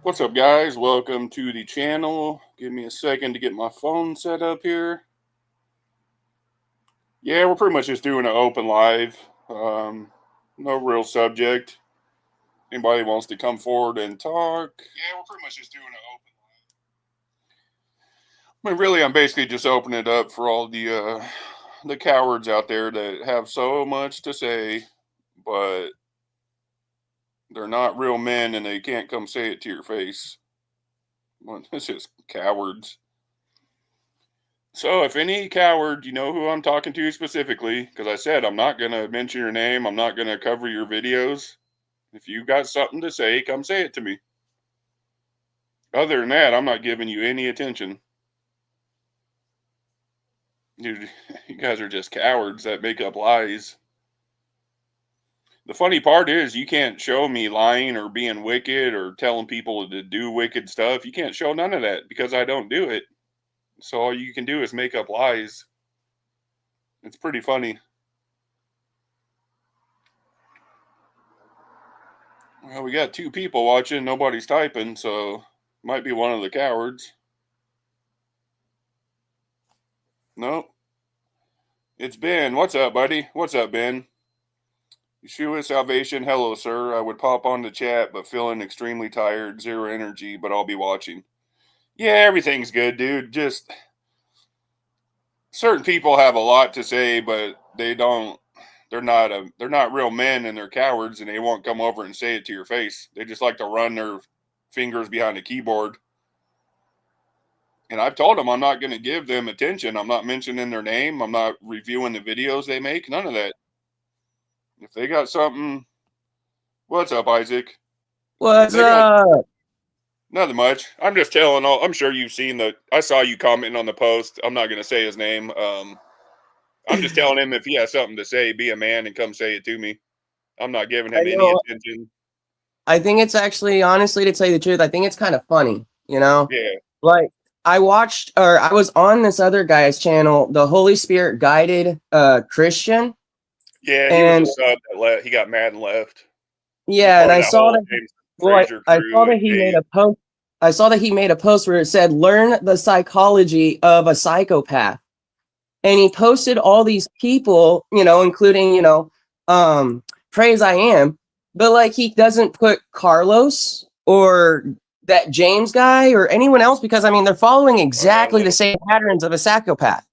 What's up, guys? Welcome to the channel. Give me a second to get my phone set up here. Yeah, we're pretty much just doing an open live. No real subject. Anybody wants to come forward and talk? Yeah, we're pretty much just doing an open live. I mean, really, I'm basically just opening it up for all the cowards out there that have so much to say, but they're not real men and they can't come say it to your face. Well, it's just cowards. So, if any coward, you know who I'm talking to specifically, because I said I'm not going to mention your name, I'm not going to cover your videos. If you got something to say, come say it to me. Other than that, I'm not giving you any attention. Dude, you guys are just cowards that make up lies. The funny part is, you can't show me lying or being wicked or telling people to do wicked stuff. You can't show none of that because I don't do it. So all you can do is make up lies. It's pretty funny. Well, we got two people watching. Nobody's typing, so might be one of the cowards. Nope. It's Ben. What's up, buddy? What's up, Ben? Yeshua Salvation. Hello, sir. I would pop on the chat, but feeling extremely tired, zero energy, but I'll be watching. Yeah, everything's good, dude. Just certain people have a lot to say, but they don't. They're not real men, and they're cowards, and they won't come over and say it to your face. They just like to run their fingers behind a keyboard. And I've told them I'm not going to give them attention. I'm not mentioning their name. I'm not reviewing the videos they make. None of that. If they got something, what's up, Isaac? What's up? Nothing much. I'm just telling all. I'm sure you've seen I saw you commenting on the post. I'm not going to say his name. I'm just telling him if he has something to say, be a man and come say it to me. I'm not giving him any attention. I think it's actually, honestly, to tell you the truth, I think it's kind of funny, you know? Yeah. Like, I was on this other guy's channel, the Holy Spirit Guided Christian. Yeah, he was a sub that he got mad and left. Yeah, and I saw that. I saw that he made a post. I saw that he made a post where it said, "Learn the psychology of a psychopath," and he posted all these people, including, Praise I Am, but like he doesn't put Carlos or that James guy or anyone else because I mean they're following exactly the same patterns of a psychopath.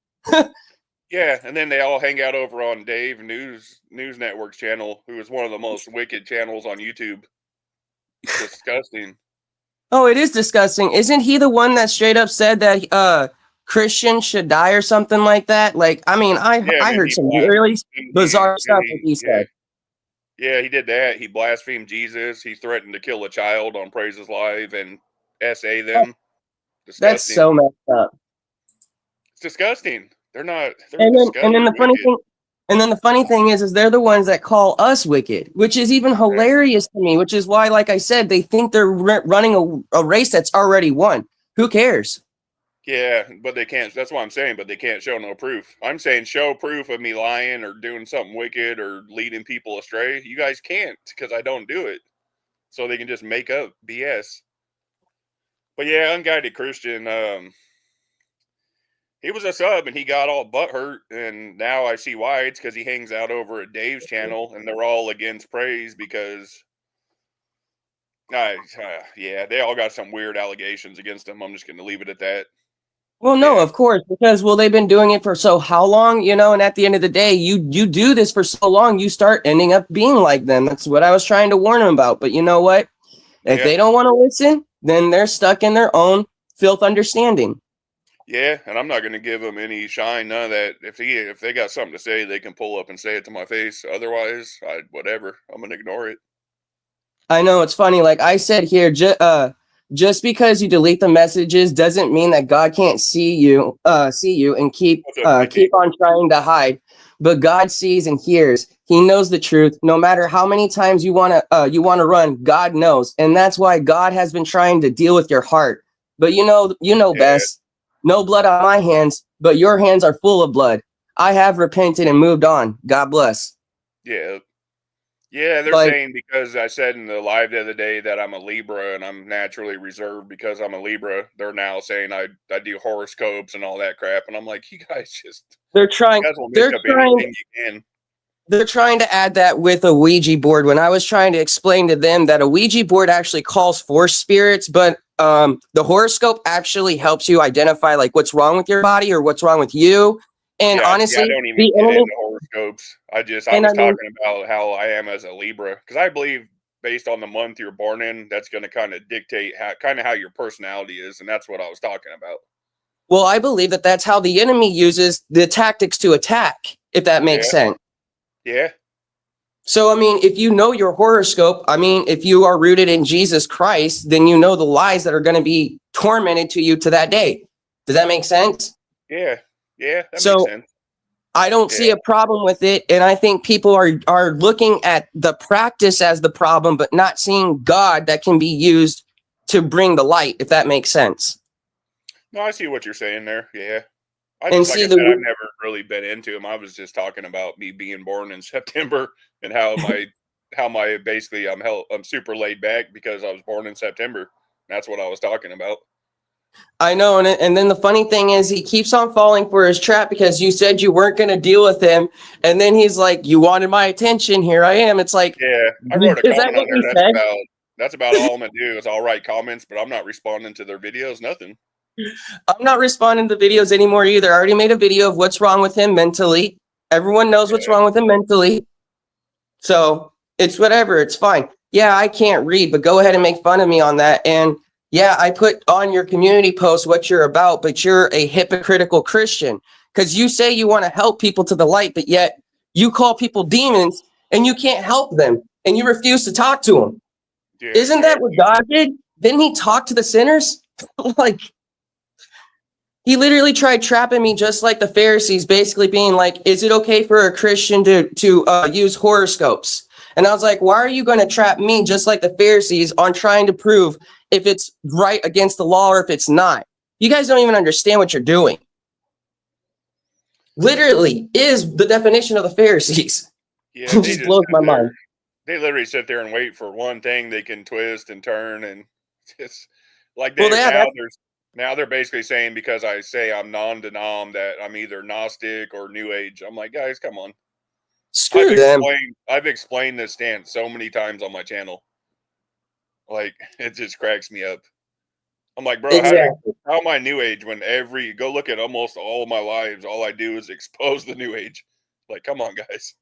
Yeah, and then they all hang out over on Dave News Network's channel, who is one of the most wicked channels on YouTube. It's disgusting. Oh, it is disgusting. Isn't he the one that straight up said that Christians should die or something like that? Like, I mean, I heard some really bizarre stuff that he said. Yeah, he did that. He blasphemed Jesus. He threatened to kill a child on Praises Live and SA them. Disgusting. That's so messed up. It's disgusting. They're not. And then the funny thing is they're the ones that call us wicked, which is even hilarious to me. Which is why, like I said, they think they're running a race that's already won. Who cares? Yeah, but they can't. That's what I'm saying. But they can't show no proof. I'm saying show proof of me lying or doing something wicked or leading people astray. You guys can't because I don't do it. So they can just make up BS. But yeah, Unguided Christian. He was a sub and he got all butthurt, and now I see why. It's because he hangs out over at Dave's channel, and they're all against Praise because, yeah, they all got some weird allegations against him. I'm just going to leave it at that. Well, no, of course, because they've been doing it for how long, and at the end of the day, you do this for so long, you start ending up being like them. That's what I was trying to warn them about. But you know what? If they don't want to listen, then they're stuck in their own filth understanding. Yeah, and I'm not going to give them any shine, none of that. If they got something to say, they can pull up and say it to my face. Otherwise, whatever. I'm going to ignore it. I know, it's funny. Like I said here, just because you delete the messages doesn't mean that God can't see you and keep on trying to hide. But God sees and hears. He knows the truth. No matter how many times you want to run, God knows, and that's why God has been trying to deal with your heart. But you know best. No blood on my hands, but your hands are full of blood. I have repented and moved on. God bless. Yeah. Yeah, they're Like, saying because I said in the live the other day that I'm a Libra and I'm naturally reserved because I'm a Libra. They're now saying I do horoscopes and all that crap, and I'm like, they're you trying guys will make they're up trying anything you can. they're trying to add that with a Ouija board when I was trying to explain to them that a Ouija board actually calls for spirits, but the horoscope actually helps you identify like what's wrong with your body or what's wrong with you. And Yeah, I honestly, don't even the get enemy, into horoscopes. I and I was mean, talking about how I am as a Libra because I believe based on the month you're born in, that's going to kind of dictate how your personality is, and that's what I was talking about. well, I believe that that's how the enemy uses the tactics to attack, if that Yeah, makes sense. yeah, So, I mean, if you know your horoscope, I mean, if you are rooted in Jesus Christ, then you know the lies that are going to be tormented to you to that day. Does that make sense? yeah, yeah. That makes So, sense. I don't see Yeah, a problem with it, and I think people are looking at the practice as the problem, but not seeing God that can be used to bring the light. If that makes sense. no, I see what you're saying there. Yeah, And like see I said, I've the never really been into them. I was just talking about me being born in September and how my basically I'm super laid back because I was born in September. That's what I was talking about. I know, and then the funny thing is, he keeps on falling for his trap because you said you weren't going to deal with him, and then he's like, "You wanted my attention. Here I am." It's like, Yeah, I wrote a is that comment what on there. you said? That's about all I'm gonna do is I'll write comments, but I'm not responding to their videos. Nothing. I'm not responding to videos anymore either. I already made a video of what's wrong with him mentally. Everyone knows what's Yeah, wrong with him mentally, so it's whatever. It's fine. Yeah, I can't read, but go ahead and make fun of me on that. And yeah, I put on your community post what you're about, but you're a hypocritical Christian because you say you want to help people to the light, but yet you call people demons and you can't help them and you refuse to talk to them. yeah, Isn't that what exactly. God did? Didn't he talk to the sinners? Like, he literally tried trapping me just like the Pharisees, basically being like, is it okay for a Christian to use horoscopes? And I was like, why are you going to trap me just like the Pharisees on trying to prove if it's right against the law or if it's not? You guys don't even understand what you're doing. Literally is the definition of the Pharisees. Yeah, It just blows my mind. they literally sit there and wait for one thing they can twist and turn, and it's like Well, yeah, that's now they're basically saying because I say I'm non-denom that I'm either Gnostic or New Age. I'm like, guys, come on. screw them. I've explained this stance so many times on my channel. Like it just cracks me up. I'm like, bro, Exactly. how am I New Age when go look at almost all of my lives, all I do is expose the New Age. Like, come on, guys.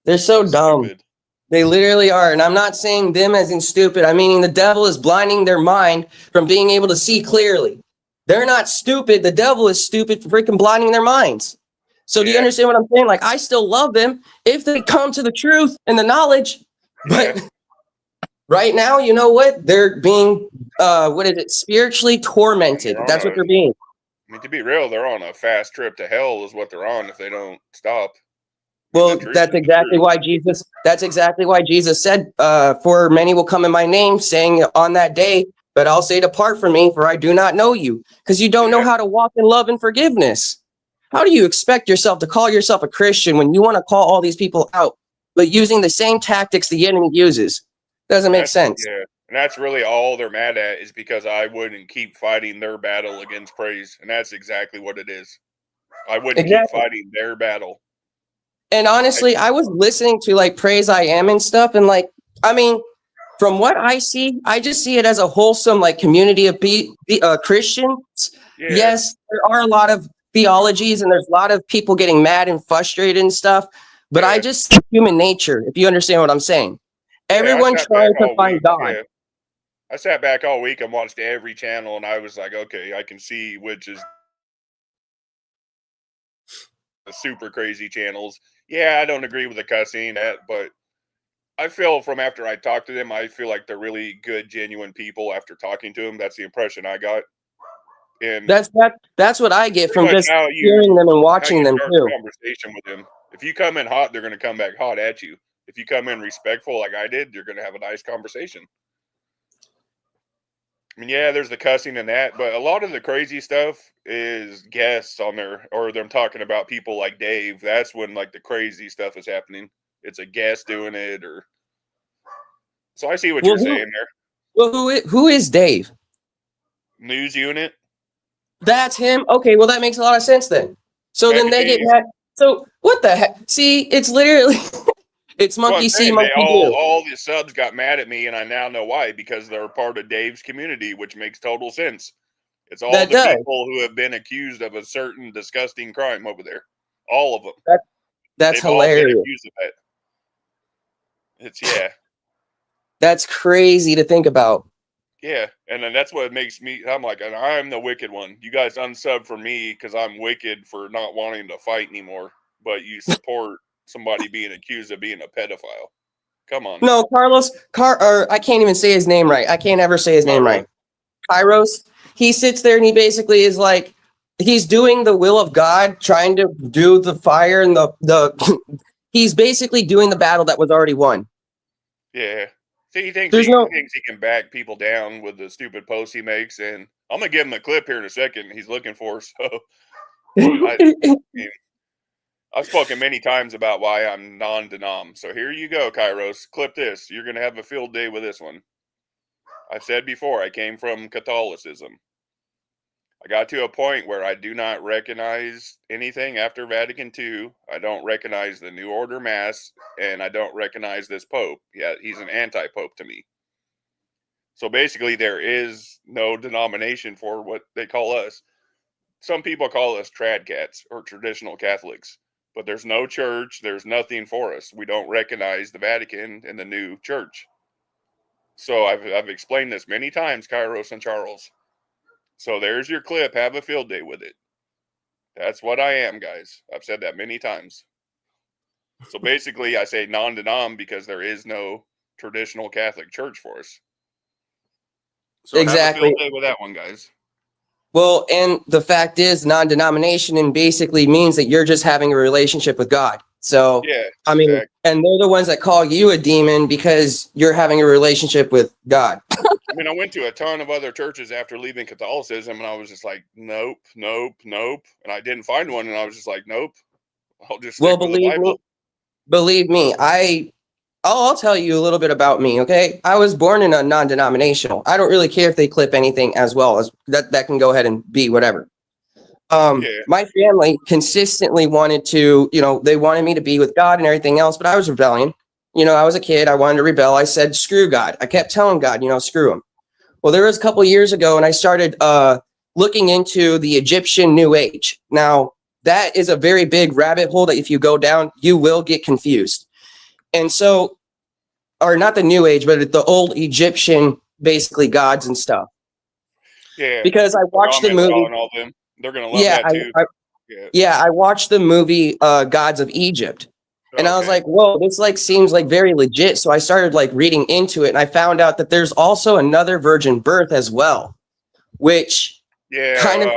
They're so dumb. Stupid. They literally are. And I'm not saying them as in stupid. I mean, the devil is blinding their mind from being able to see clearly. They're not stupid. The devil is stupid for freaking blinding their minds. So do you Yeah, understand what I'm saying? Like, I still love them if they come to the truth and the knowledge. yeah. But right now, you know what? They're being, spiritually tormented. That's what they're being. I mean, to be real, they're on a fast trip to hell is what they're on if they don't stop. I mean, the Well, truth that's is the exactly truth. why Jesus said, for many will come in my name, saying on that day, but I'll say, depart from me, for I do not know you, because you don't know Yeah, how to walk in love and forgiveness. How do you expect yourself to call yourself a Christian when you want to call all these people out, but using the same tactics the enemy uses? Doesn't make sense. and that's really all they're mad at is because I wouldn't keep fighting their battle against praise, and that's exactly what it is. I wouldn't keep Exactly. fighting their battle. And honestly, I was listening to like Praise I Am and stuff, and like, I mean, from what I see, I just see it as a wholesome like community of Christians. Yeah, Yes, there are a lot of theologies and there's a lot of people getting mad and frustrated and stuff, but I yeah, just see human nature, if you understand what I'm saying. yeah. Everyone trying to find God. Yeah, I sat back all week and watched every channel, and I was like, okay, I can see which is the super crazy channels. Yeah, I don't agree with the cussing, but I feel from after I talked to them, I feel like they're really good, genuine people after talking to them. That's the impression I got. And That's what I get pretty from much just hearing them and how watching you them start too. a conversation with them. If you come in hot, they're going to come back hot at you. If you come in respectful like I did, you're going to have a nice conversation. I mean, yeah, there's the cussing and that, but a lot of the crazy stuff is guests on there or them talking about people like Dave. That's when like the crazy stuff is happening. it's a guest doing it, or so I see what you're saying there. Well, who is Dave? News unit. That's him. Okay, well that makes a lot of sense then. So then they get mad. So what the heck? See, it's literally it's monkey see, monkey do. All the subs got mad at me, and I now know why, because they're part of Dave's community, which makes total sense. It's all the people who have been accused of a certain disgusting crime over there. All of them. That's hilarious. It's That's crazy to think about. Yeah, and then that's what makes me. I'm like, I'm the wicked one. You guys unsub for me because I'm wicked for not wanting to fight anymore. But you support somebody being accused of being a pedophile. Come on. No, I can't even say his name right. I can't ever say his name right. Kairos. He sits there and he basically is like, he's doing the will of God, trying to do the fire and the he's basically doing the battle that was already won. Yeah. See, he thinks he can back people down with the stupid posts he makes, and I'm gonna give him a clip here in a second. He's looking for, so I've spoken many times about why I'm non-denom. So here you go, Kairos. Clip this. You're gonna have a field day with this one. I've said before, I came from Catholicism. I got to a point where I do not recognize anything after Vatican II. I don't recognize the New Order Mass, and I don't recognize this Pope. Yeah, he's an anti-Pope to me. So basically, there is no denomination for what they call us. Some people call us trad cats or traditional Catholics, but there's no church. There's nothing for us. We don't recognize the Vatican and the new church. So I've explained this many times, Kairos and Charles. So there's your clip. Have a field day with it. That's what I am, guys. I've said that many times. So basically, I say non-denom because there is no traditional Catholic church for us. So exactly. Have a field day with that one, guys. Well, and the fact is, non-denomination and basically means that you're just having a relationship with God. So, yeah, I mean, and they're the ones that call you a demon because you're having a relationship with God. I mean, I went to a ton of other churches after leaving Catholicism, and I was just like, nope. And I didn't find one, and I was just like, nope. I'll just stick with the Bible. Believe me, I'll tell you a little bit about me, okay? I was born in a non-denominational. I don't really care if they clip anything as well as that can go ahead and be whatever. My family consistently wanted to, they wanted me to be with God and everything else, but I was rebelling. I was a kid. I wanted to rebel. I said, screw God. I kept telling God, screw him. Well, there was a couple of years ago, and I started looking into the Egyptian New Age. Now, that is a very big rabbit hole that if you go down, you will get confused. And so, or not the New Age, but the old Egyptian, basically gods and stuff. Yeah. Because I watched the movie. All them. They're going to love that too. I watched the movie Gods of Egypt. And I was like, whoa, this seems very legit. So I started reading into it, and I found out that there's also another virgin birth as well, which kind of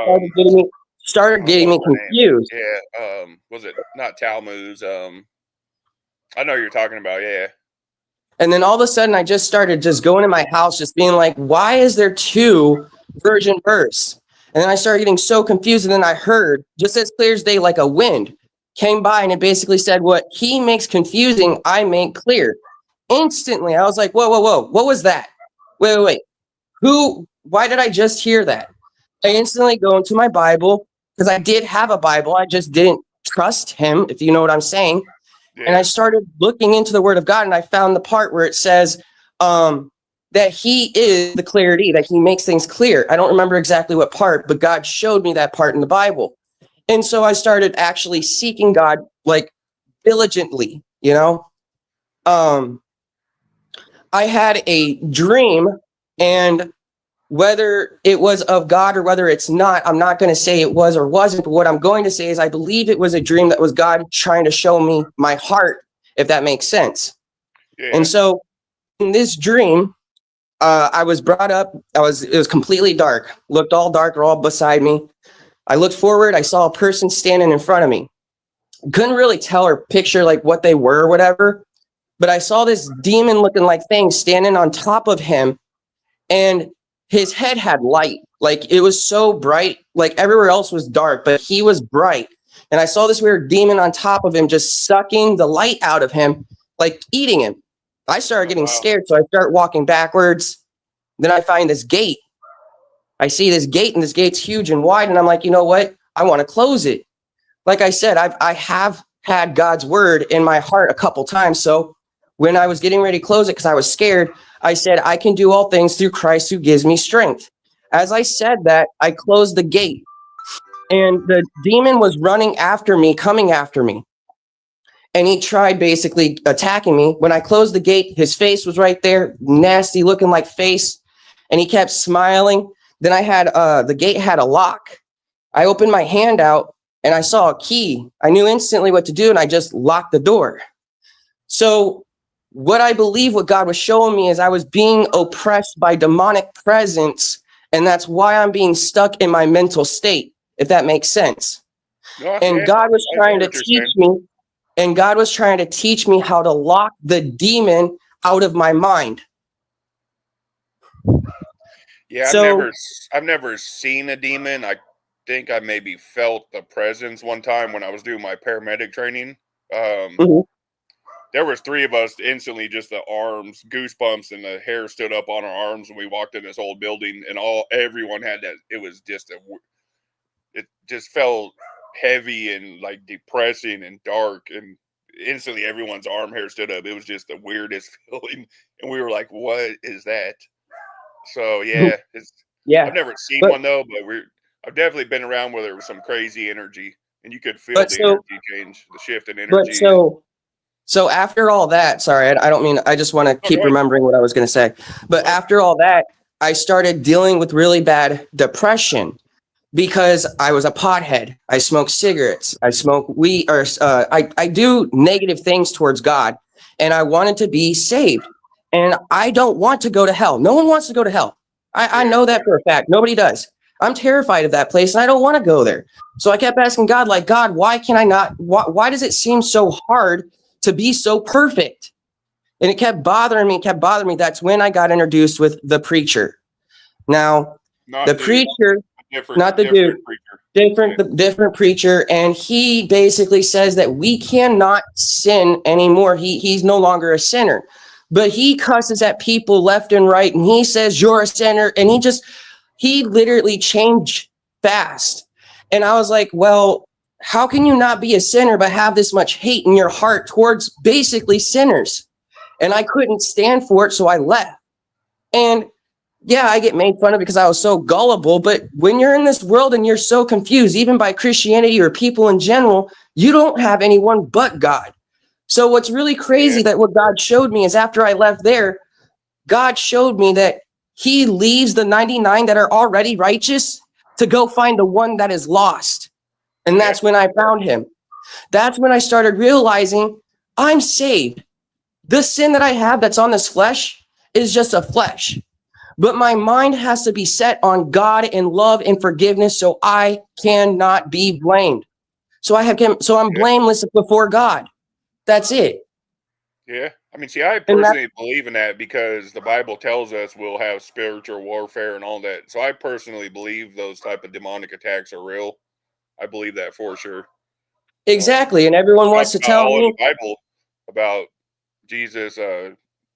started getting me confused. Yeah. Was it not Talmud's? I know you're talking about. Yeah. And then all of a sudden I just started going in my house, just being like, why is there two virgin births? And then I started getting so confused. And then I heard just as clear as day, like a wind came by, and it basically said, what he makes confusing, I make clear. Instantly, I was like, whoa. What was that? Wait. Why did I just hear that? I instantly go into my Bible, because I did have a Bible. I just didn't trust him, if you know what I'm saying. Yeah. And I started looking into the Word of God, and I found the part where it says that he is the clarity, that he makes things clear. I don't remember exactly what part, but God showed me that part in the Bible. And so I started actually seeking God diligently, I had a dream, and whether it was of God or whether it's not, I'm not going to say it was or wasn't, but what I'm going to say is I believe it was a dream that was God trying to show me my heart, if that makes sense. Yeah. And so in this dream, I was brought up, it was completely dark, looked all dark or all beside me. I looked forward, I saw a person standing in front of me. Couldn't really tell or picture what they were or whatever, but I saw this demon looking thing standing on top of him, and his head had light. It was so bright, everywhere else was dark, but he was bright. And I saw this weird demon on top of him, just sucking the light out of him. like eating him. I started getting scared, so I start walking backwards. Then I find this gate. I see this gate, and this gate's huge and wide, and I'm like, you know what? I want to close it. Like I said, I have had God's word in my heart a couple times. So when I was getting ready to close it because I was scared, I said, I can do all things through Christ who gives me strength. As I said that, I closed the gate, and the demon was running after me, coming after me. And he tried basically attacking me. When I closed the gate, his face was right there, nasty looking like face. And he kept smiling. Then I had, the gate had a lock. I opened my hand out and I saw a key. I knew instantly what to do, and I just locked the door. So what I believe what God was showing me is I was being oppressed by demonic presence. And that's why I'm being stuck in my mental state, if that makes sense. And God was trying to teach me. And God was trying to teach me how to lock the demon out of my mind. Yeah, I've never seen a demon. I think I maybe felt the presence one time when I was doing my paramedic training. There was 3 of us instantly, just the arms, goosebumps, and the hair stood up on our arms when we walked in this old building, and everyone had that. It was just it just felt heavy and like depressing and dark, and instantly everyone's arm hair stood up. It was just the weirdest feeling, and we were like, "What is that?" So yeah, I've never seen one though, but I've definitely been around where there was some crazy energy, and you could feel the energy change, the shift in energy. So after all that, sorry, I don't mean, I just want to keep remembering what I was going to say. But after all that, I started dealing with really bad depression because I was a pothead. I smoked cigarettes. I smoke weed, or I do negative things towards God, and I wanted to be saved. And I don't want to go to hell. No one wants to go to hell. I know that for a fact. Nobody does. I'm terrified of that place, and I don't want to go there. So I kept asking God, like, God, why can I not? Why does it seem so hard to be so perfect? And it kept bothering me, That's when I got introduced with the preacher. Now, the preacher, not the dude, different preacher. And he basically says that we cannot sin anymore. He's no longer a sinner, but he cusses at people left and right. And he says, you're a sinner. And he literally changed fast. And I was like, well, how can you not be a sinner but have this much hate in your heart towards basically sinners? And I couldn't stand for it, so I left. And yeah, I get made fun of because I was so gullible, but when you're in this world and you're so confused, even by Christianity or people in general, you don't have anyone but God. So what's really crazy that what God showed me is after I left there, God showed me that he leaves the 99 that are already righteous to go find the one that is lost. And that's when I found him. That's when I started realizing I'm saved. The sin that I have that's on this flesh is just a flesh. But my mind has to be set on God and love and forgiveness, so I cannot be blamed. So I'm blameless before God. That's it. Yeah. I mean, see, I personally believe in that because the Bible tells us we'll have spiritual warfare and all that. So I personally believe those type of demonic attacks are real. I believe that for sure. Exactly. And everyone wants to tell me the Bible about Jesus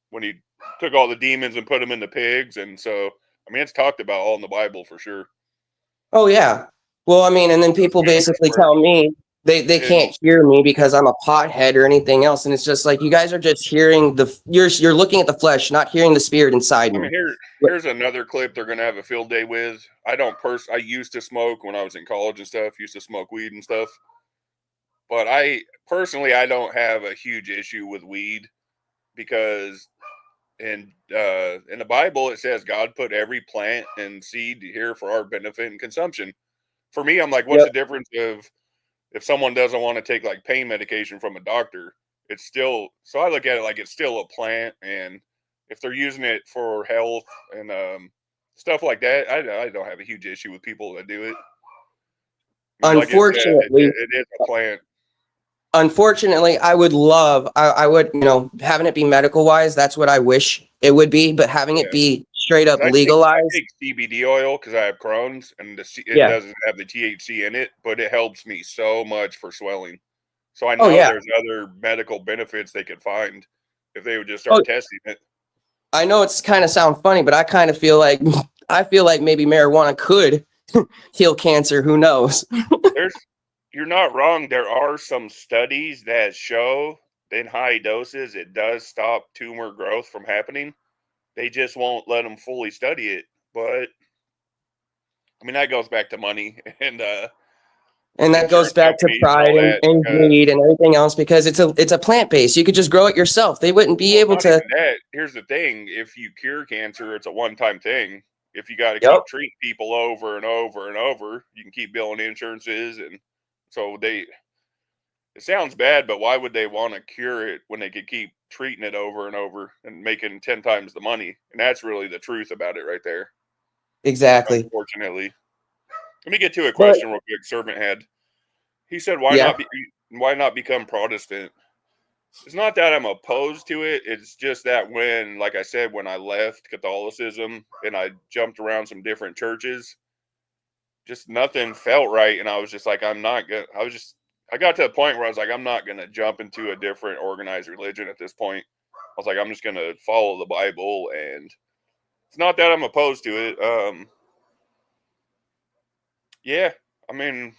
when he took all the demons and put them in the pigs. And so, I mean, it's talked about all in the Bible for sure. Oh, yeah. Well, I mean, and then people basically tell me they can't hear me because I'm a pothead or anything else. And it's just like, you guys are just hearing you're looking at the flesh, not hearing the spirit inside me. I mean, here's another clip they're going to have a field day with. I used to smoke when I was in college and stuff, used to smoke weed and stuff. But I don't have a huge issue with weed because in the Bible, it says God put every plant and seed here for our benefit and consumption. For me, I'm like, what's the difference of if someone doesn't want to take like pain medication from a doctor? It's still, so I look at it like it's still a plant, and if they're using it for health and stuff like that, I don't have a huge issue with people that do it. Unfortunately, it is a plant. Unfortunately, I would, having it be medical wise, that's what I wish it would be, but having it be straight up legalized. I take CBD oil because I have Crohn's, and it doesn't have the THC in it, but it helps me so much for swelling. So I Oh know yeah, there's other medical benefits they could find if they would just start testing it. I know it's kind of sound funny, but I kind of feel like maybe marijuana could heal cancer. Who knows? You're not wrong. There are some studies that show in high doses it does stop tumor growth from happening. They just won't let them fully study it. But I mean, that goes back to money And that goes insurance back to companies and pride all that. and greed and everything else, because it's a plant based. You could just grow it yourself. They wouldn't be able Not to. even that. Here's the thing: if you cure cancer, it's a one-time thing. If you got to Yep. keep treating people over and over and over, you can keep billing insurances, and so they. It sounds bad, but why would they want to cure it when they could keep treating it over and over and making 10 times the money? And that's really the truth about it right there. Exactly. Unfortunately. Let me get to a But question real quick. Servant had. He said, yeah, why not become Protestant? It's not that I'm opposed to it. It's just that when, like I said, when I left Catholicism and I jumped around some different churches, just nothing felt right. And I was just like, I'm not gonna. I got to the point where I was like, I'm not gonna jump into a different organized religion at this point. I was like, I'm just gonna follow the Bible, and it's not that I'm opposed to it. Yeah, I mean,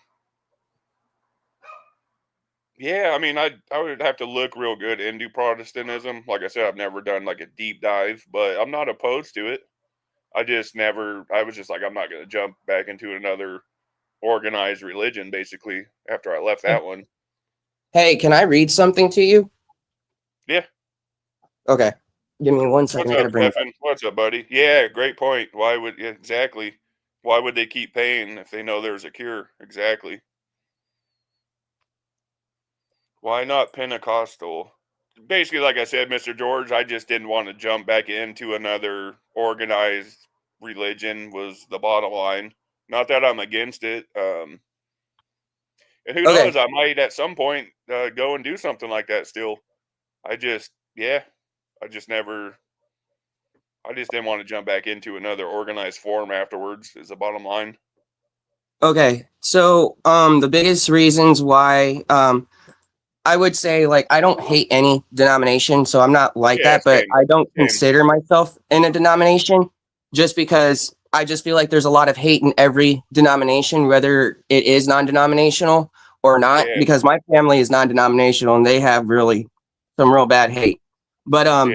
yeah, I mean, I would have to look real good into Protestantism. Like I said, I've never done like a deep dive, but I'm not opposed to it. I just never. I was just like, I'm not gonna jump back into another organized religion. Basically, after I left that one. hey, can I read something to you? Yeah. Okay, give me 1 second. What's I up, gotta bring. Stefan? What's up, buddy? Yeah, great point. Why would exactly? Why would they keep paying if they know there's a cure? Exactly. Why not Pentecostal? Basically, like I said, Mr. George, I just didn't want to jump back into another organized religion. Was the bottom line. Not that I'm against it. And who Okay, knows? I might at some point go and do something like that. Still, yeah, I just never. I just didn't want to jump back into another organized form afterwards. Is the bottom line. okay. So, the biggest reasons why, I would say, like, I don't hate any denomination, so I'm not like Yeah, that, but same, I don't same. consider myself in a denomination just because I just feel like there's a lot of hate in every denomination, whether it is non-denominational or not, Yeah, because my family is non-denominational and they have really some real bad hate. But yeah.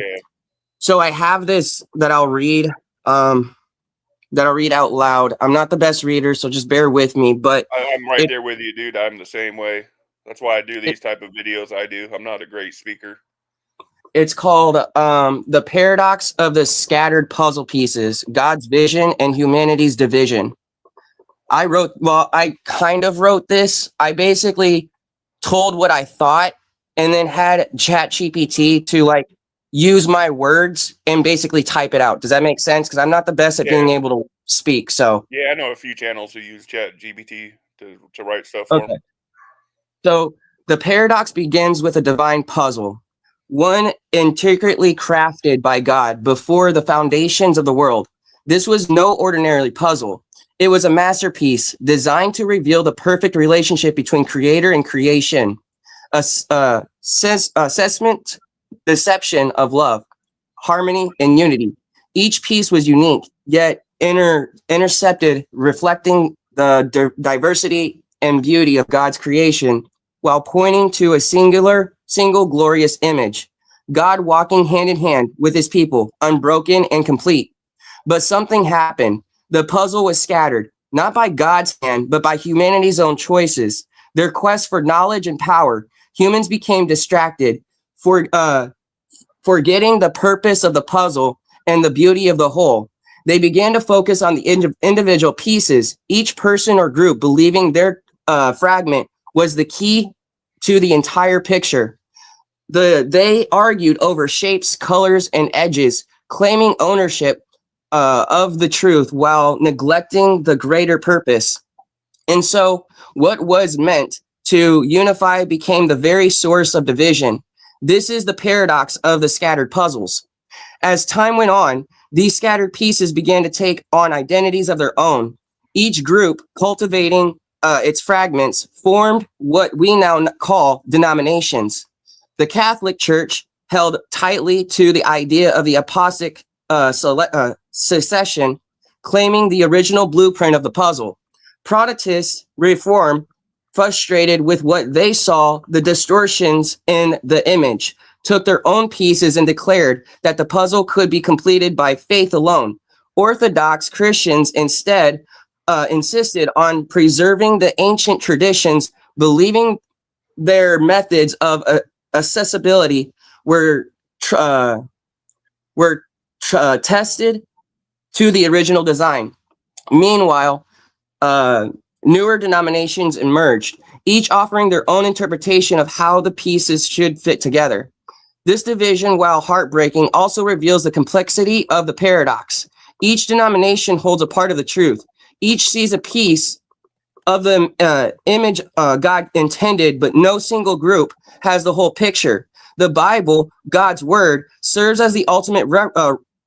so I have this that I'll read out loud. I'm not the best reader, so just bear with me, but I'm right it, there with you, dude. I'm the same way. That's why I do it these type of videos. I do. I'm not a great speaker. it's called The Paradox of the Scattered Puzzle Pieces: God's Vision and Humanity's Division. I kind of wrote this. I basically told what I thought and then had ChatGPT to like use my words and basically type it out. Does that make sense? Because I'm not the best at Yeah, being able to speak. So, yeah. I know a few channels who use Chat GPT to write stuff for them. okay. So the paradox begins with a divine puzzle, one intricately crafted by God before the foundations of the world. This was no ordinary puzzle. It was a masterpiece designed to reveal the perfect relationship between creator and creation, assessment, deception of love, harmony, and unity. Each piece was unique, yet intercepted, reflecting the diversity and beauty of God's creation while pointing to a single glorious image. God walking hand in hand with his people, unbroken and complete. But something happened. The puzzle was scattered, not by God's hand, but by humanity's own choices. Their quest for knowledge and power, humans became distracted, forgetting the purpose of the puzzle and the beauty of the whole. They began to focus on the individual pieces, each person or group believing their fragment was the key to the entire picture. They argued over shapes, colors, and edges, claiming ownership of the truth while neglecting the greater purpose. And so, what was meant to unify became the very source of division. This is the paradox of the scattered puzzles. As time went on, these scattered pieces began to take on identities of their own, each group cultivating its fragments formed what we now call denominations. The Catholic Church held tightly to the idea of the apostolic succession, claiming the original blueprint of the puzzle. Protestant Reform, frustrated with what they saw the distortions in the image, took their own pieces and declared that the puzzle could be completed by faith alone. Orthodox Christians instead insisted on preserving the ancient traditions, believing their methods of accessibility were tested to the original design. Meanwhile, newer denominations emerged, each offering their own interpretation of how the pieces should fit together. This division, while heartbreaking, also reveals the complexity of the paradox. Each denomination holds a part of the truth. Each sees a piece of the image God intended, but no single group has the whole picture. The Bible, God's word, serves as the ultimate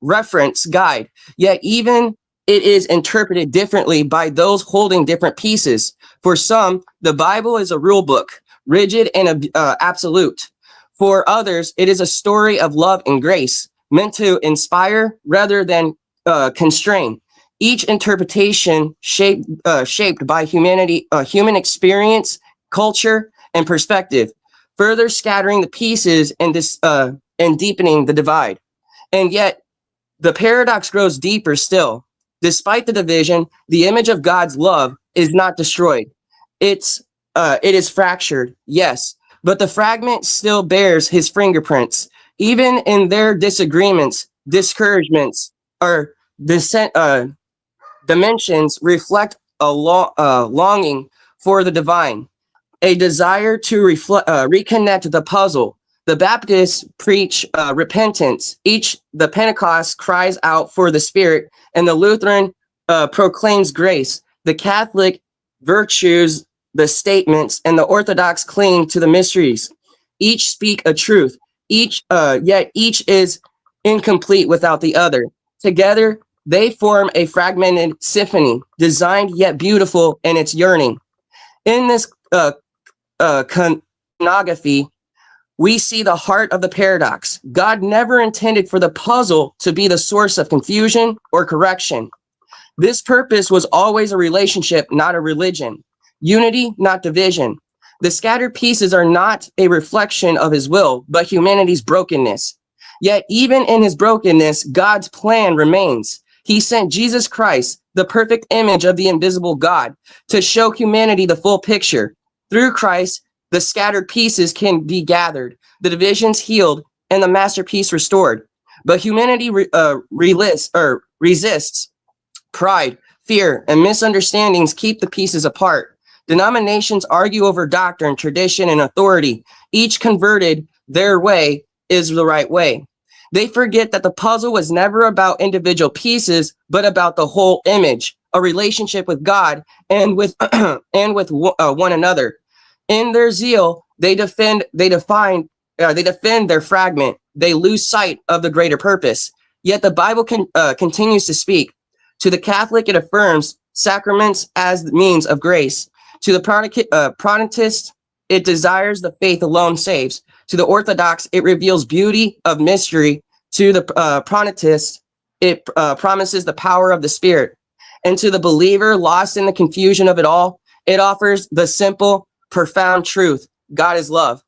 reference guide, yet even it is interpreted differently by those holding different pieces. For some, the Bible is a rule book, rigid and absolute. For others, it is a story of love and grace, meant to inspire rather than constrain. Each interpretation shaped by human experience, culture, and perspective, further scattering the pieces and deepening the divide. And yet, the paradox grows deeper still. Despite the division, the image of God's love is not destroyed. It is fractured, yes, but the fragment still bears his fingerprints. Even in their disagreements, discouragements, or dimensions reflect a longing for the divine, a desire to reconnect the puzzle. The Baptists preach repentance. The Pentecost cries out for the Spirit, and the Lutheran proclaims grace. The Catholic virtues the statements, and the Orthodox cling to the mysteries. Each speak a truth. Yet each is incomplete without the other. Together, they form a fragmented symphony, designed yet beautiful in its yearning. In this iconography, we see the heart of the paradox. God never intended for the puzzle to be the source of confusion or correction. This purpose was always a relationship, not a religion. Unity, not division. The scattered pieces are not a reflection of his will, but humanity's brokenness. Yet even in his brokenness, God's plan remains. He sent Jesus Christ, the perfect image of the invisible God, to show humanity the full picture. Through Christ, the scattered pieces can be gathered, the divisions healed, and the masterpiece restored. But humanity resists. Pride, fear, and misunderstandings keep the pieces apart. Denominations argue over doctrine, tradition, and authority. Each converted their way is the right way. They forget that the puzzle was never about individual pieces, but about the whole image, a relationship with God and with one another. In their zeal, they defend their fragment. They lose sight of the greater purpose. Yet the Bible continues to speak. To the Catholic, it affirms sacraments as the means of grace. To the Protestant, it desires the faith alone saves. To the Orthodox, it reveals beauty of mystery. To the Protestant, it promises the power of the Spirit. And to the believer lost in the confusion of it all, it offers the simple, profound truth: God is love.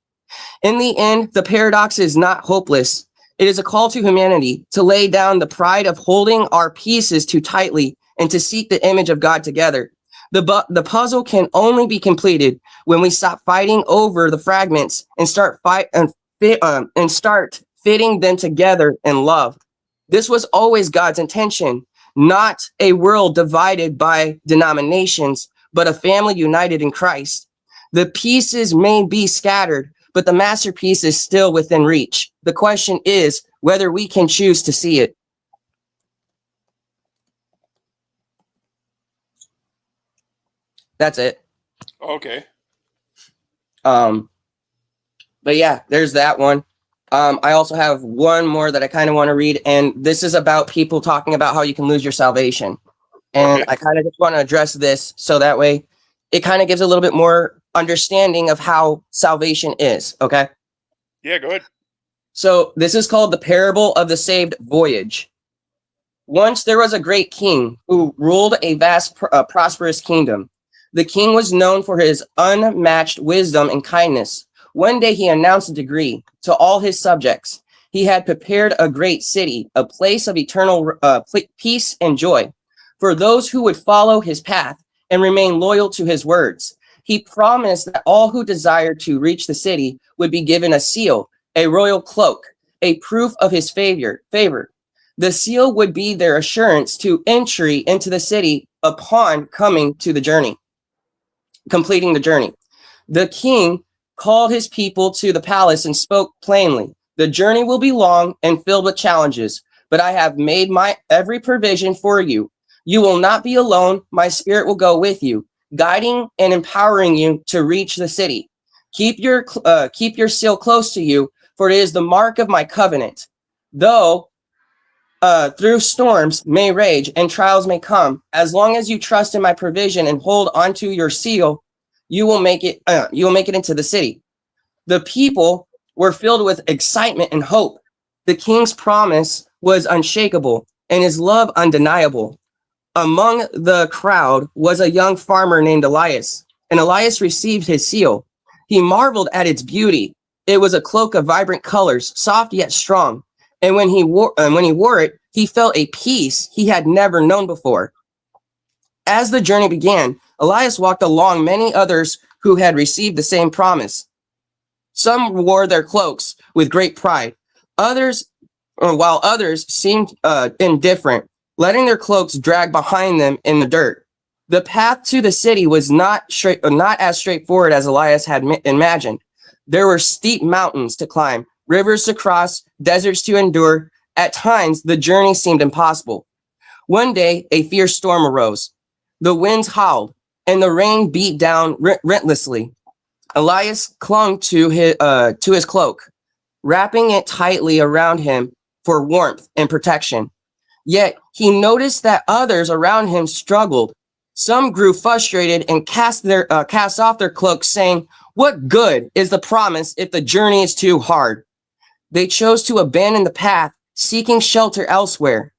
In the end, the paradox is not hopeless. It is a call to humanity to lay down the pride of holding our pieces too tightly and to seek the image of God together. The puzzle can only be completed when we stop fighting over the fragments and start fitting them together in love. This was always God's intention, not a world divided by denominations, but a family united in Christ. The pieces may be scattered, but the masterpiece is still within reach. The question is whether we can choose to see it. That's it. Okay. But yeah, there's that one. I also have one more that I kind of want to read, and this is about people talking about how you can lose your salvation. And okay. I kind of just want to address this so that way it kind of gives a little bit more understanding of how salvation is. Okay. Yeah, go ahead. So this is called the parable of the saved voyage. Once there was a great king who ruled a vast, prosperous kingdom. The king was known for his unmatched wisdom and kindness. One day he announced a decree to all his subjects. He had prepared a great city, a place of eternal peace and joy for those who would follow his path and remain loyal to his words. He promised that all who desired to reach the city would be given a seal, a royal cloak, a proof of his favor. The seal would be their assurance to entry into the city upon coming to the journey, completing the journey. The king called his people to the palace and spoke plainly. The journey will be long and filled with challenges, but I have made my every provision for you. You will not be alone. My spirit will go with you, guiding and empowering you to reach the city. Keep your seal close to you, for it is the mark of my covenant. Though through storms may rage and trials may come, as long as you trust in my provision and hold onto your seal, you will make it. You will make it into the city. The people were filled with excitement and hope. The king's promise was unshakable and his love undeniable. Among the crowd was a young farmer named Elias, and Elias received his seal. He marveled at its beauty. It was a cloak of vibrant colors, soft yet strong. And when he wore it, he felt a peace he had never known before. As the journey began, Elias walked along many others who had received the same promise. Some wore their cloaks with great pride. While others seemed indifferent, letting their cloaks drag behind them in the dirt. The path to the city was not as straightforward as Elias had imagined. There were steep mountains to climb, rivers to cross, deserts to endure. At times, the journey seemed impossible. One day, a fierce storm arose. The winds howled, and the rain beat down relentlessly. Elias clung to his cloak, wrapping it tightly around him for warmth and protection. Yet he noticed that others around him struggled. Some grew frustrated and cast off their cloaks, saying, "What good is the promise if the journey is too hard?" They chose to abandon the path, seeking shelter elsewhere.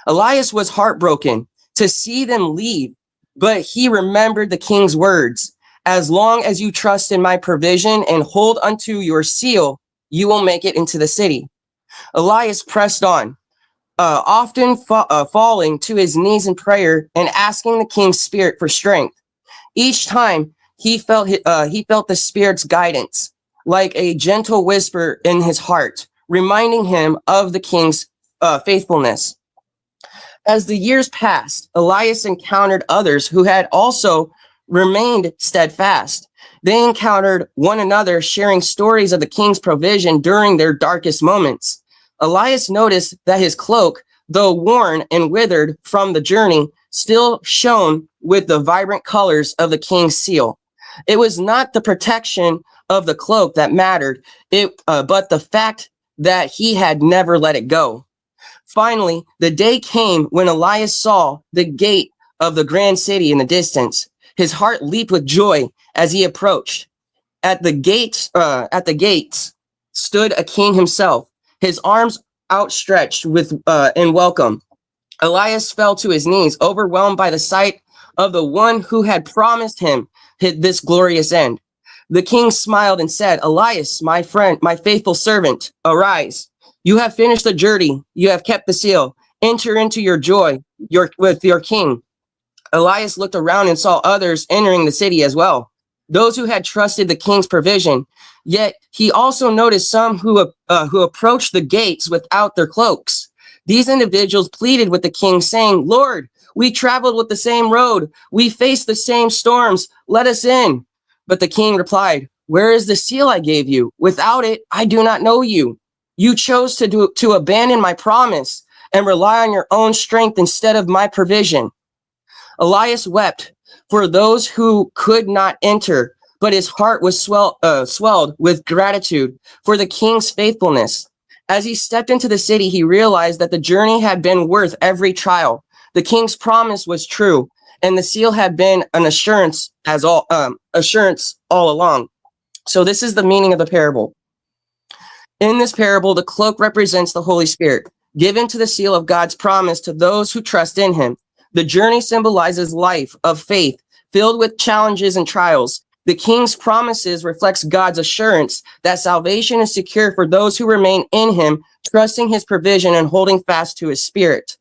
Elias was heartbroken to see them leave, but he remembered the king's words. As long as you trust in my provision and hold unto your seal, you will make it into the city. Elias pressed on, often falling to his knees in prayer and asking the king's spirit for strength. Each time he felt the spirit's guidance, like a gentle whisper in his heart, reminding him of the king's faithfulness. As the years passed, Elias encountered others who had also remained steadfast. They encountered one another, sharing stories of the king's provision during their darkest moments. Elias noticed that his cloak, though worn and withered from the journey, still shone with the vibrant colors of the king's seal. It was not the protection of the cloak that mattered, but the fact that he had never let it go. Finally, the day came when Elias saw the gate of the grand city in the distance. His heart leaped with joy as he approached. At the gates stood a king himself, his arms outstretched in welcome. Elias fell to his knees, overwhelmed by the sight of the one who had promised him this glorious end. The king smiled and said, "Elias, my friend, my faithful servant, arise. You have finished the journey. You have kept the seal. Enter into your joy with your king." Elias looked around and saw others entering the city as well, those who had trusted the king's provision. Yet he also noticed some who approached the gates without their cloaks. These individuals pleaded with the king, saying, "Lord, we traveled with the same road. We faced the same storms. Let us in." But the king replied, "Where is the seal I gave you? Without it, I do not know you. You chose to abandon my promise and rely on your own strength instead of my provision." Elias wept for those who could not enter, but his heart was swelled with gratitude for the king's faithfulness. As he stepped into the city, he realized that the journey had been worth every trial. The king's promise was true, and the seal had been an assurance all along. So this is the meaning of the parable. In this parable, the cloak represents the Holy Spirit, given to the seal of God's promise to those who trust in him. The journey symbolizes life of faith, filled with challenges and trials. The king's promises reflects God's assurance that salvation is secure for those who remain in him, trusting his provision and holding fast to his spirit.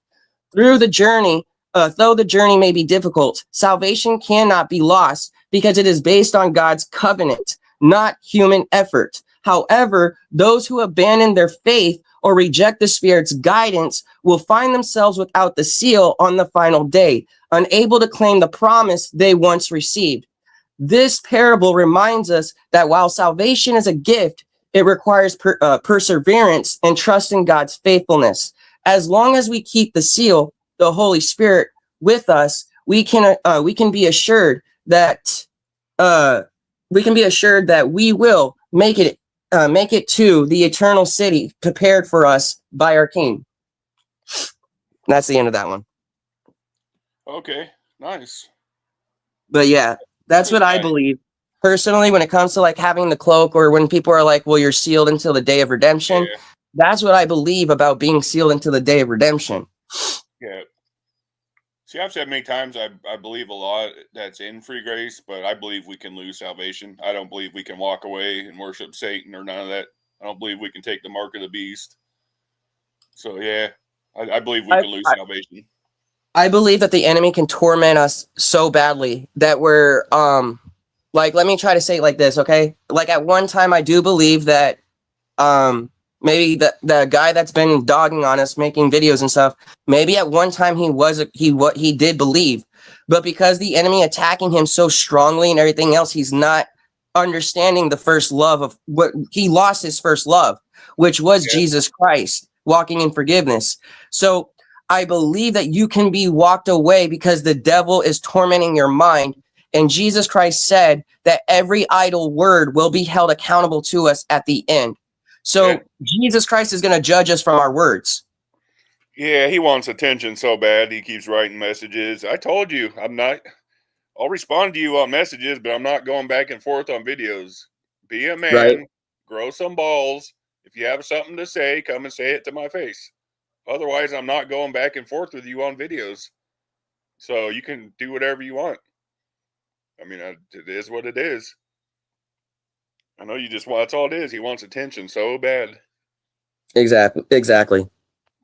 Through the journey, though the journey may be difficult, salvation cannot be lost because it is based on God's covenant, not human effort. However, those who abandon their faith or reject the Spirit's guidance will find themselves without the seal on the final day, unable to claim the promise they once received. This parable reminds us that while salvation is a gift, it requires perseverance and trust in God's faithfulness. As long as we keep the seal, the Holy Spirit, with us, we can be assured that we will make it to the eternal city prepared for us by our King. That's the end of that one. Okay, nice. But yeah, that's what I believe. Personally, when it comes to like having the cloak, or when people are like, well, you're sealed until the day of redemption. Yeah. That's what I believe about being sealed until the day of redemption. Yeah. See, I've said many times, I believe a lot that's in free grace, but I believe we can lose salvation. I don't believe we can walk away and worship Satan or none of that. I don't believe we can take the mark of the beast. So, yeah, I believe we can lose salvation. I believe that the enemy can torment us so badly that we're, like, let me try to say it like this, okay? Like, at one time, I do believe that, maybe the guy that's been dogging on us, making videos and stuff, maybe at one time he did believe, but because the enemy attacking him so strongly and everything else, he's not understanding the first love of what he lost, his first love, which was Jesus Christ, walking in forgiveness. So I believe that you can be walked away because the devil is tormenting your mind. And Jesus Christ said that every idle word will be held accountable to us at the end. So Jesus Christ is going to judge us from our words. Yeah, he wants attention so bad. He keeps writing messages. I told you, I'll respond to you on messages, but I'm not going back and forth on videos. Be a man, right? Grow some balls. If you have something to say, come and say it to my face. Otherwise, I'm not going back and forth with you on videos. So you can do whatever you want. I mean, it is what it is. I know you just want, that's all it is. He wants attention so bad. Exactly.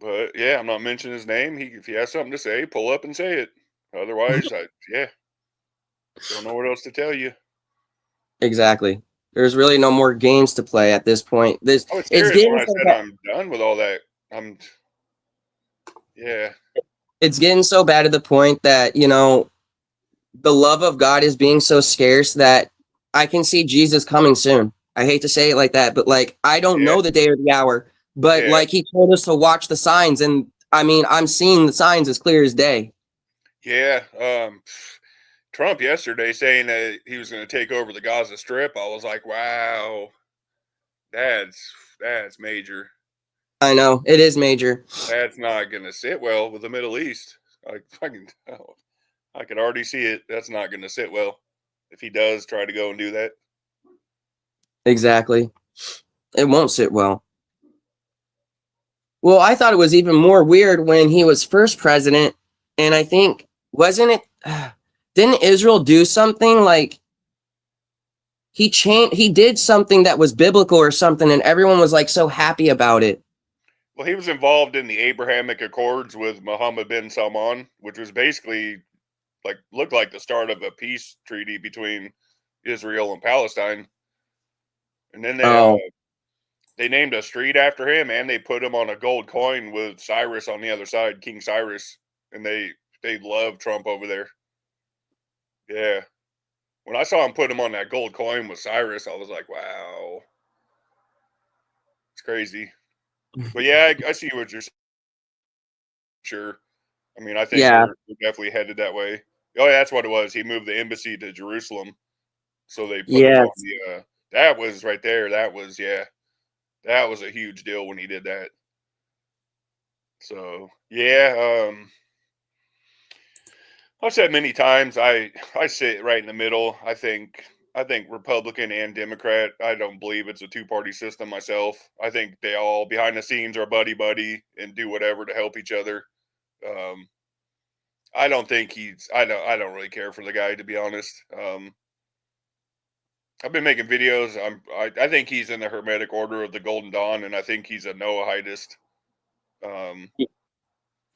But yeah, I'm not mentioning his name. If he has something to say, pull up and say it. Otherwise, don't know what else to tell you. Exactly. There's really no more games to play at this point. It's getting when I said I'm done with all that. It's getting so bad to the point that, you know, the love of God is being so scarce that I can see Jesus coming soon. I hate to say it like that, but like, I don't know the day or the hour, but like he told us to watch the signs. And I mean, I'm seeing the signs as clear as day. Yeah. Trump yesterday saying that he was going to take over the Gaza Strip. I was like, wow, that's major. I know it is major. That's not going to sit well with the Middle East. I could already see it. That's not going to sit well if he does try to go and do that. Exactly. It won't sit well. Well, I thought it was even more weird when he was first president. And I think, didn't Israel do something like he did something that was biblical or something, and everyone was like so happy about it. Well, he was involved in the Abrahamic Accords with Mohammed bin Salman, which was basically looked like the start of a peace treaty between Israel and Palestine. And then they named a street after him, and they put him on a gold coin with Cyrus on the other side, King Cyrus. And they love Trump over there. Yeah. When I saw him put him on that gold coin with Cyrus, I was like, wow. It's crazy. But yeah, I see what you're saying. Sure. I mean, I think we're definitely headed that way. Oh, yeah, that's what it was. He moved the embassy to Jerusalem. So they put him on the, that was right there. That was a huge deal when he did that. So, yeah. I've said many times, I sit right in the middle. I think Republican and Democrat. I don't believe it's a two-party system myself. I think they all behind the scenes are buddy buddy and do whatever to help each other. Um, I don't think he's. I don't really care for the guy, to be honest. I've been making videos. I think he's in the Hermetic Order of the Golden Dawn, and I think he's a Noahidist. Um,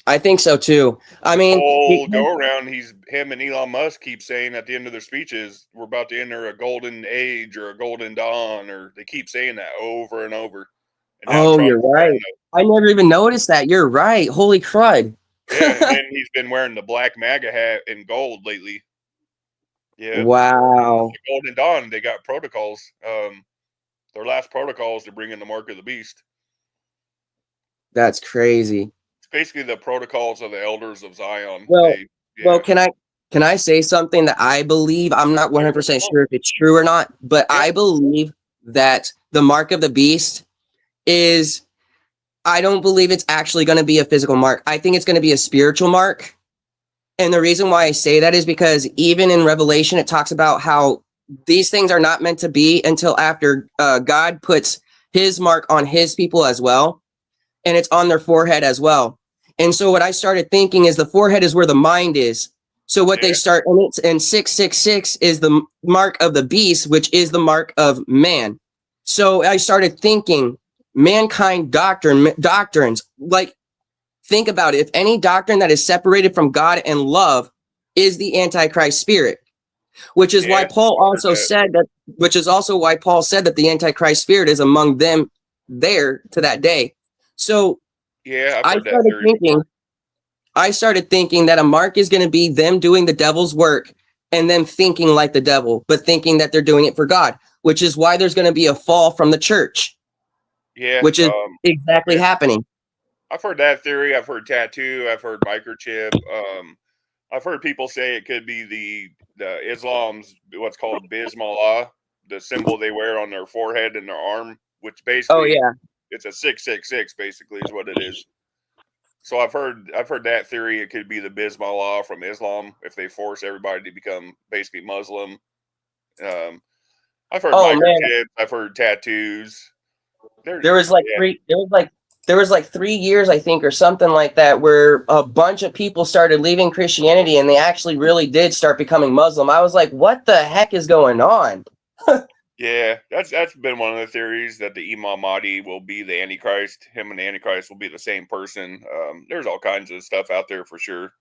I think so too. I this mean, whole go around, him and Elon Musk keep saying at the end of their speeches, we're about to enter a golden age or a golden dawn, or they keep saying that over and over. And now oh, you're right. I never even noticed that. You're right. Holy crud. Yeah, and then he's been wearing the black MAGA hat in gold lately. Yeah. Wow. The Golden Dawn, they got protocols. Their last protocol is to bring in the mark of the beast. That's crazy. It's basically the protocols of the elders of Zion. Well, can I say something that I believe? I'm not 100% sure if it's true or not, but I believe that the mark of the beast is, I don't believe it's actually going to be a physical mark. I think it's going to be a spiritual mark. And the reason why I say that is because even in Revelation, it talks about how these things are not meant to be until after God puts his mark on his people as well. And it's on their forehead as well. And so what I started thinking is the forehead is where the mind is. So what they start, and 666 is the mark of the beast, which is the mark of man. So I started thinking mankind doctrines, like, think about it. If any doctrine that is separated from God and love is the Antichrist spirit, which is why Paul also said that, which is also why Paul said that the Antichrist spirit is among them there to that day. So I started thinking that a mark is going to be them doing the devil's work and them thinking like the devil, but thinking that they're doing it for God, which is why there's going to be a fall from the church. Yeah. Which is exactly happening. I've heard that theory. I've heard tattoo. I've heard microchip. I've heard people say it could be the Islam's what's called Bismillah, the symbol they wear on their forehead and their arm, which basically, it's a 666. Basically, is what it is. So I've heard that theory. It could be the Bismillah from Islam if they force everybody to become basically Muslim. I've heard microchips. I've heard tattoos. There was like 3 years, I think, or something like that, where a bunch of people started leaving Christianity and they actually really did start becoming Muslim. I was like, what the heck is going on? Yeah, that's been one of the theories, that the Imam Mahdi will be the Antichrist. Him and the Antichrist will be the same person. There's all kinds of stuff out there for sure.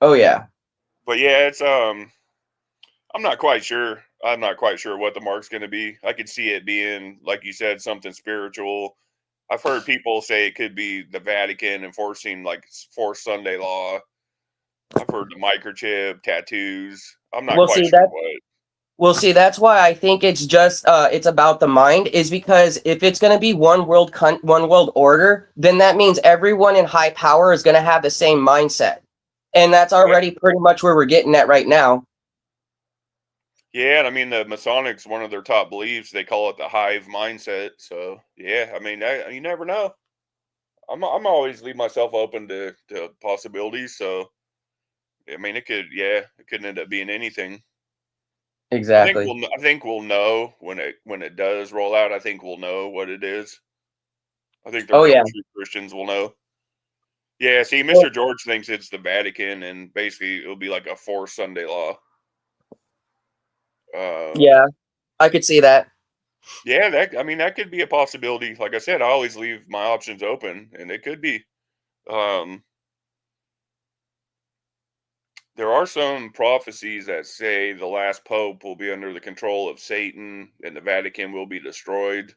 Oh yeah. But yeah, it's I'm not quite sure. I'm not quite sure what the mark's going to be. I could see it being, like you said, something spiritual. I've heard people say it could be the Vatican enforcing like forced Sunday law. I've heard the microchip, tattoos. I'm not quite sure what. Well, see, that's why I think it's just it's about the mind, is because if it's going to be one world order, then that means everyone in high power is going to have the same mindset. And that's already pretty much where we're getting at right now. Yeah, and I mean, the Masonics, one of their top beliefs, they call it the hive mindset. So, yeah, I mean, you never know. I'm always leave myself open to possibilities. So, I mean, it could end up being anything. Exactly. I think we'll know when it does roll out. I think we'll know what it is. I think the Christians will know. Yeah, see, Mr. George thinks it's the Vatican, and basically it'll be like a forced Sunday law. Yeah, I could see that. Yeah, that could be a possibility. Like I said, I always leave my options open, and it could be. There are some prophecies that say the last pope will be under the control of Satan, and the Vatican will be destroyed,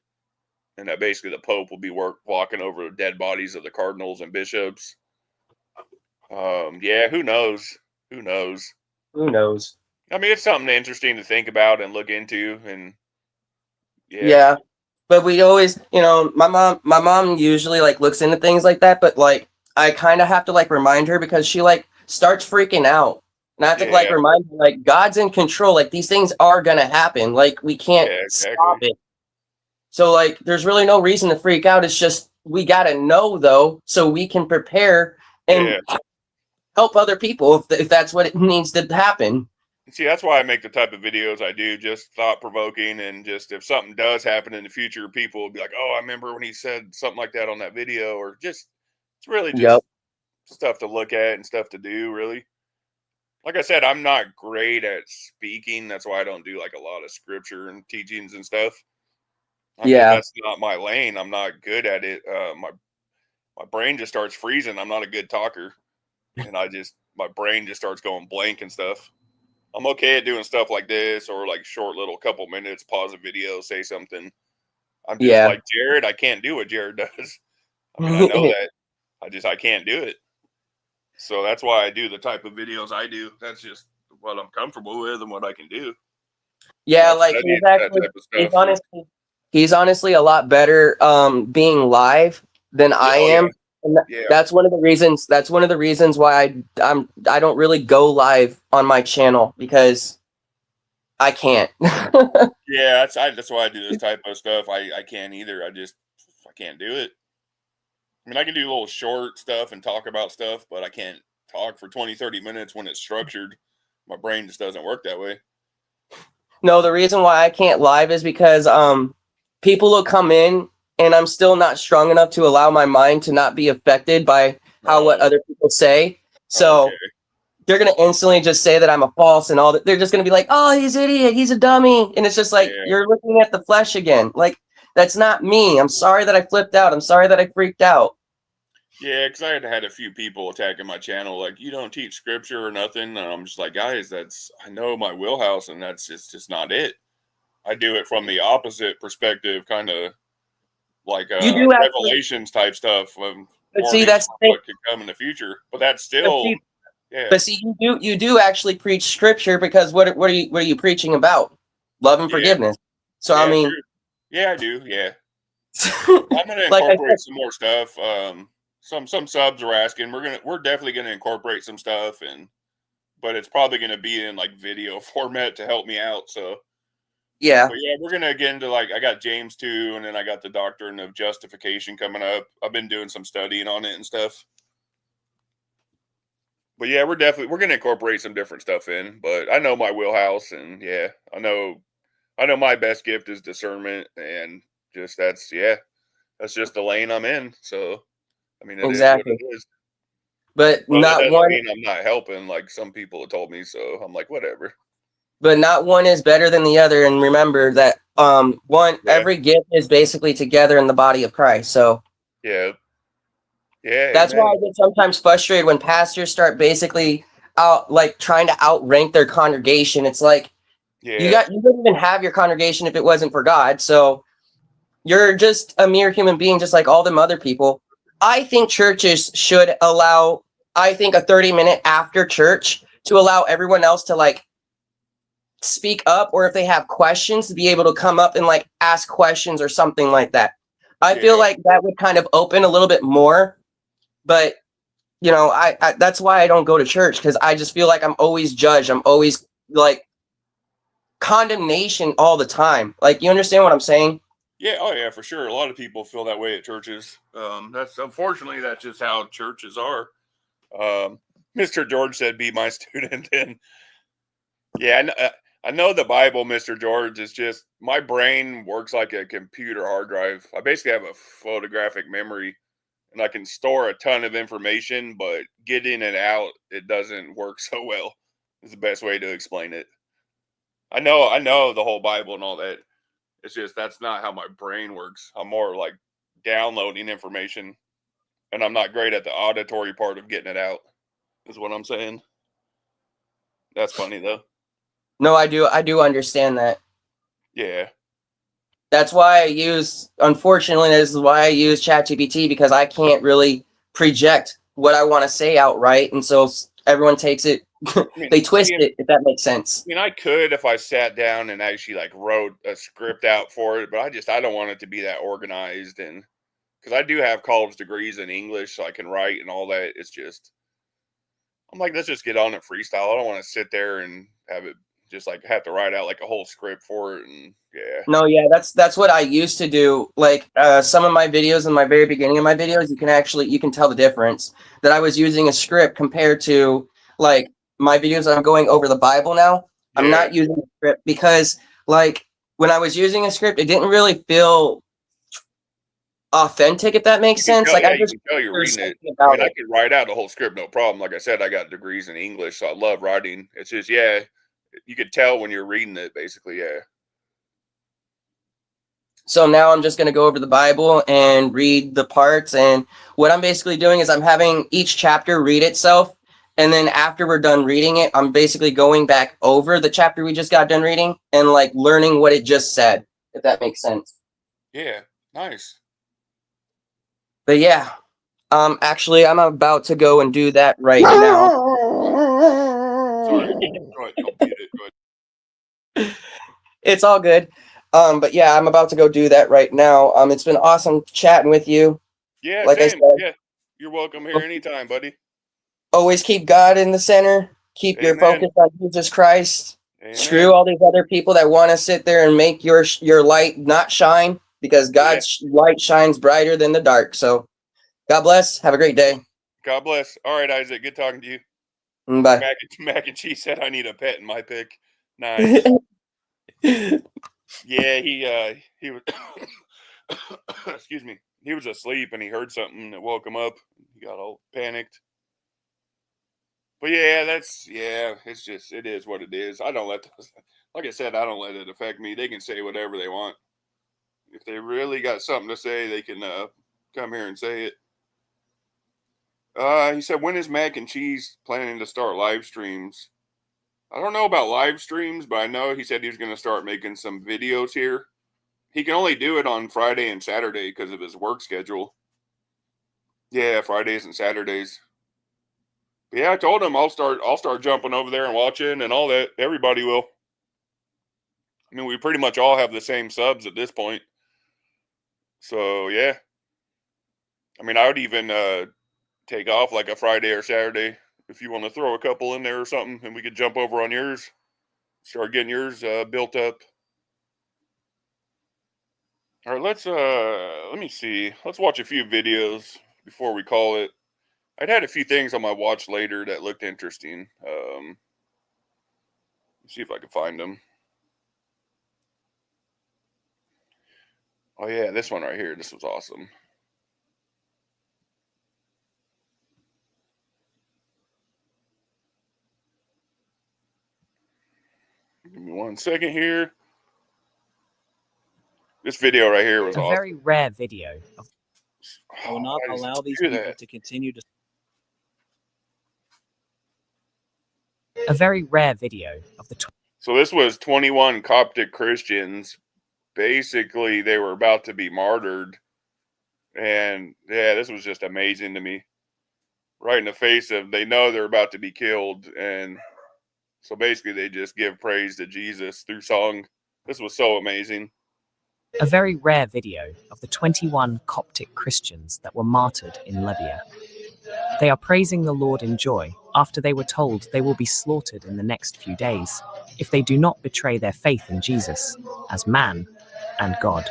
and that basically the pope will be walking over the dead bodies of the cardinals and bishops. Yeah, who knows? Who knows? Who knows? I mean, it's something interesting to think about and look into, and yeah. But we always, my mom usually like looks into things like that, but like I kind of have to like remind her, because she like starts freaking out. And I have to like remind her, like, God's in control. Like, these things are gonna happen. Like, we can't stop it. So like, there's really no reason to freak out. It's just we gotta know though, so we can prepare. And help other people if that's what it needs to happen. See, that's why I make the type of videos I do, just thought provoking, and just if something does happen in the future, people will be like, "Oh, I remember when he said something like that on that video," or just it's really Yep. just stuff to look at and stuff to do. Really, like I said, I'm not great at speaking. That's why I don't do like a lot of scripture and teachings and stuff. Yeah. That's not my lane. I'm not good at it. My brain just starts freezing. I'm not a good talker, and my brain just starts going blank and stuff. I'm okay at doing stuff like this or like short little couple minutes, pause a video, say something. I'm just Yeah. like Jared. I can't do what Jared does. I mean, I know that. I can't do it. So that's why I do the type of videos I do. That's just what I'm comfortable with and what I can do. Yeah, I've like studied that type of stuff. he's honestly a lot better being live than I Oh am. yeah, And yeah, that's one of the reasons why I don't really go live on my channel, because I can't. yeah. That's why I do this type of stuff. I can't either. I can't do it. I mean, I can do little short stuff and talk about stuff, but I can't talk for 20, 30 minutes when it's structured. My brain just doesn't work that way. No, the reason why I can't live is because people will come in and I'm still not strong enough to allow my mind to not be affected by what other people say. So they're gonna instantly just say that I'm a false and all that. They're just gonna be like, "Oh, he's an idiot. He's a dummy." And it's just like, Yeah. you're looking at the flesh again. Like, that's not me. I'm sorry that I flipped out. I'm sorry that I freaked out. Yeah, because I had a few people attacking my channel, like, you don't teach scripture or nothing. And I'm just like, guys, I know my wheelhouse, and it's just not it. I do it from the opposite perspective, kind of like You do actually, Revelations type stuff, but see, warnings that's for the thing. what could come in the future. But that's But still, see, yeah, but see, you do actually preach scripture, because what are you preaching about? Love and yeah, forgiveness. So I yeah, mean, true. Yeah, I do. Yeah, I'm gonna like I said, incorporate some more stuff. Some subs are asking. We're definitely gonna incorporate some stuff, but it's probably gonna be in like video format to help me out. So, yeah. but yeah, we're gonna get into like I got James 2, and then I got the Doctrine of Justification coming up. I've been doing some studying on it and stuff. But yeah, we're gonna incorporate some different stuff in. But I know my wheelhouse, and yeah, I know my best gift is discernment, and just that's just the lane I'm in. So I mean, it is what Exactly. it is. But But that not doesn't one mean I'm not helping, like some people have told me. So I'm like, whatever. but not one is better than the other. And remember that Yeah, every gift is basically together in the body of Christ. So yeah, yeah. that's why Amen. I get sometimes frustrated when pastors start basically trying to outrank their congregation. It's like, Yeah, you wouldn't even have your congregation if it wasn't for God. So you're just a mere human being, just like all them other people. I think churches should allow, I think, a 30-minute after church to allow everyone else to like speak up, or if they have questions to be able to come up and like ask questions or something like that. I feel yeah, like that would kind of open a little bit more. But I that's why I don't go to church, because I just feel like I'm always judged. I'm always like condemnation all the time. Like, you understand what I'm saying? yeah. Oh yeah, for sure. A lot of people feel that way at churches. That's unfortunately that's just how churches are. Mr. George said, "Be my student," and yeah, I know the Bible, Mr. George, is just my brain works like a computer hard drive. I basically have a photographic memory, and I can store a ton of information, but getting it out, it doesn't work so well. Is the best way to explain it. I know the whole Bible and all that. It's just that's not how my brain works. I'm more like downloading information, and I'm not great at the auditory part of getting it out. Is what I'm saying. That's funny though. No, I do understand that. Yeah. That's why unfortunately, this is why I use ChatGPT, because I can't really project what I want to say outright. And so everyone takes it, I mean, they twist it, if that makes sense. I could if I sat down and actually like wrote a script out for it, but I don't want it to be that organized, and because I do have college degrees in English, so I can write and all that. It's just I'm like, let's just get on it freestyle. I don't want to sit there and have it just like have to write out like a whole script for it, and yeah. No, yeah, that's what I used to do. Like some of my videos in my very beginning of my videos, you can tell the difference that I was using a script compared to like my videos. I'm going over the Bible now. Yeah. I'm not using a script because like when I was using a script, it didn't really feel authentic, if that makes sense. Like I just you can tell you're reading it. about I mean, I could write out the whole script, no problem. Like I said, I got degrees in English, so I love writing. It's just, yeah, you could tell when you're reading it, basically, yeah. So now I'm just going to go over the Bible and read the parts. And what I'm basically doing is I'm having each chapter read itself. And then after we're done reading it, I'm basically going back over the chapter we just got done reading and like learning what it just said, if that makes sense. Yeah, nice. But yeah, actually, I'm about to go and do that right now. Sorry. Go ahead. Go ahead. It's all good. But yeah, I'm about to go do that right now. It's been awesome chatting with you. Yeah, like same. I said, yeah, you're welcome here anytime, buddy. Always keep God in the center. Keep your focus on Jesus Christ. Amen. Screw all these other people that want to sit there and make your light not shine, because God's light shines brighter than the dark. So God bless. Have a great day. God bless. All right, Isaac. Good talking to you. Bye. Mac and cheese said I need a pet in my pick. Nice. Yeah, he was excuse me. He was asleep and he heard something that woke him up. He got all panicked. But yeah, it's just, it is what it is. I don't like I said, I don't let it affect me. They can say whatever they want. If they really got something to say, they can come here and say it. He said, when is Mac and Cheese planning to start live streams? I don't know about live streams, but I know he said he was going to start making some videos here. He can only do it on Friday and Saturday because of his work schedule. Yeah, Fridays and Saturdays. But yeah, I told him I'll start jumping over there and watching and all that. Everybody will. I mean, we pretty much all have the same subs at this point. So yeah. I mean, I would even take off like a Friday or Saturday if you want to throw a couple in there or something, and we could jump over on yours, start getting yours built up. All right, let me see. Let's watch a few videos before we call it. I'd had a few things on my watch later that looked interesting. Let's see if I can find them. Oh yeah, this one right here. This was awesome. Give me 1 second here. This video right here was awesome. Very rare video. I will not allow these people to continue to. A very rare video of the. So this was 21 Coptic Christians. Basically, they were about to be martyred. And yeah, this was just amazing to me. Right in the face of, they know they're about to be killed. And so basically they just give praise to Jesus through song. This was so amazing. A very rare video of the 21 Coptic Christians that were martyred in Libya. They are praising the Lord in joy after they were told they will be slaughtered in the next few days if they do not betray their faith in Jesus as man and God.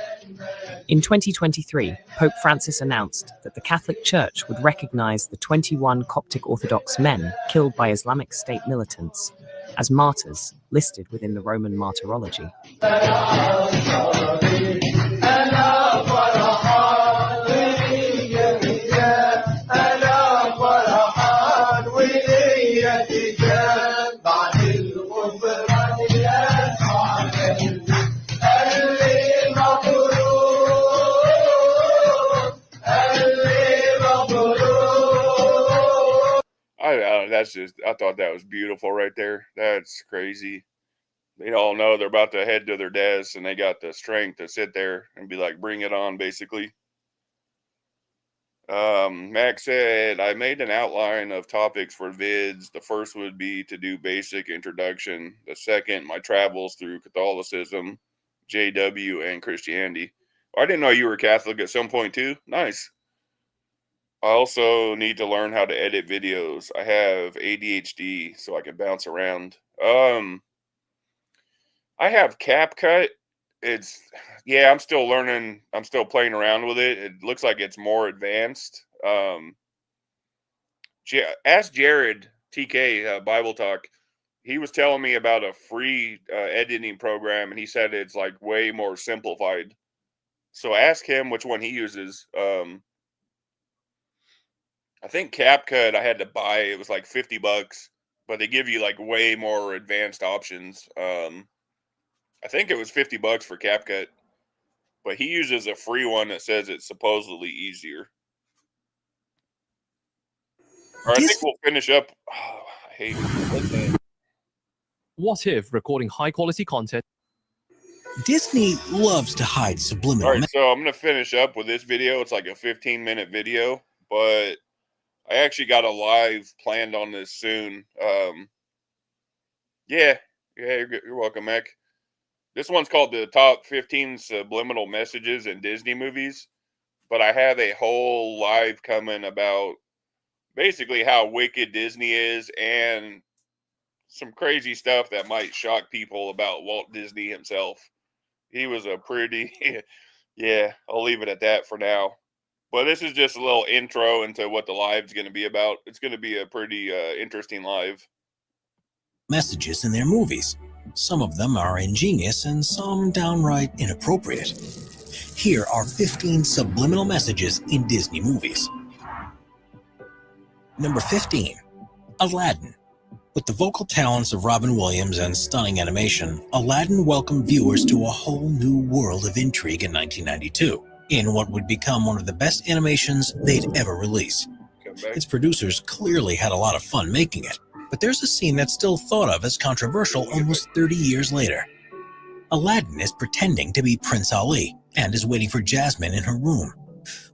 In 2023, Pope Francis announced that the Catholic Church would recognize the 21 Coptic Orthodox men killed by Islamic State militants as martyrs listed within the Roman Martyrology. I thought that was beautiful right there. That's crazy. They all know they're about to head to their deaths, and they got the strength to sit there and be like, bring it on, basically. Max said, I made an outline of topics for vids. The first would be to do basic introduction. The second, my travels through Catholicism, JW, and Christianity. I didn't know you were Catholic at some point too. Nice. I also need to learn how to edit videos. I have ADHD, so I can bounce around. I have CapCut. I'm still learning. I'm still playing around with it. It looks like it's more advanced. Ask Jared TK Bible Talk. He was telling me about a free editing program, and he said it's like way more simplified. So ask him which one he uses. I think CapCut I had to buy. It was like $50, but they give you like way more advanced options. I think it was $50 for CapCut, but he uses a free one that says it's supposedly easier. Or I think we'll finish up. Oh, I hate it. What if recording high-quality content? Disney loves to hide subliminal. All right, so I'm going to finish up with this video. It's like a 15-minute video, but I actually got a live planned on this soon. You're welcome, Mac. This one's called the top 15 subliminal messages in Disney movies, but I have a whole live coming about basically how wicked Disney is and some crazy stuff that might shock people about Walt Disney himself. He was a pretty, I'll leave it at that for now. But this is just a little intro into what the live's going to be about. It's going to be a pretty interesting live. Messages in their movies. Some of them are ingenious and some downright inappropriate. Here are 15 subliminal messages in Disney movies. Number 15, Aladdin. With the vocal talents of Robin Williams and stunning animation, Aladdin welcomed viewers to a whole new world of intrigue in 1992, in what would become one of the best animations they'd ever release. Its producers clearly had a lot of fun making it, but there's a scene that's still thought of as controversial almost 30 years later. Aladdin is pretending to be Prince Ali and is waiting for Jasmine in her room.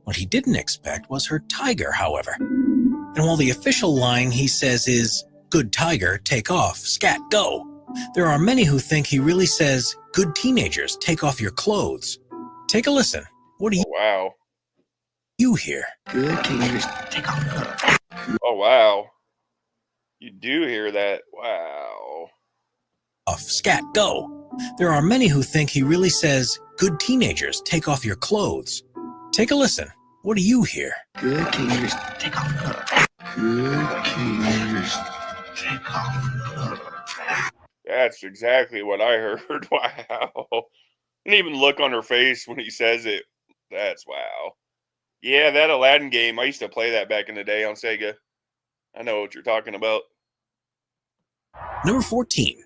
What he didn't expect was her tiger, however. And while the official line he says is, "Good tiger, take off, scat, go," there are many who think he really says, "Good teenagers, take off your clothes." Take a listen. What do you hear? Good teenagers, take off your clothes. Oh, wow. You do hear that. Wow. Off, scat, go. There are many who think he really says, "Good teenagers, take off your clothes." Take a listen. What do you hear? Good teenagers, take off your clothes. Good teenagers, take off your clothes. That's exactly what I heard. Wow. And even look on her face when he says it. That's wow. Yeah, that Aladdin game, I used to play that back in the day on Sega. I know what you're talking about. Number 14,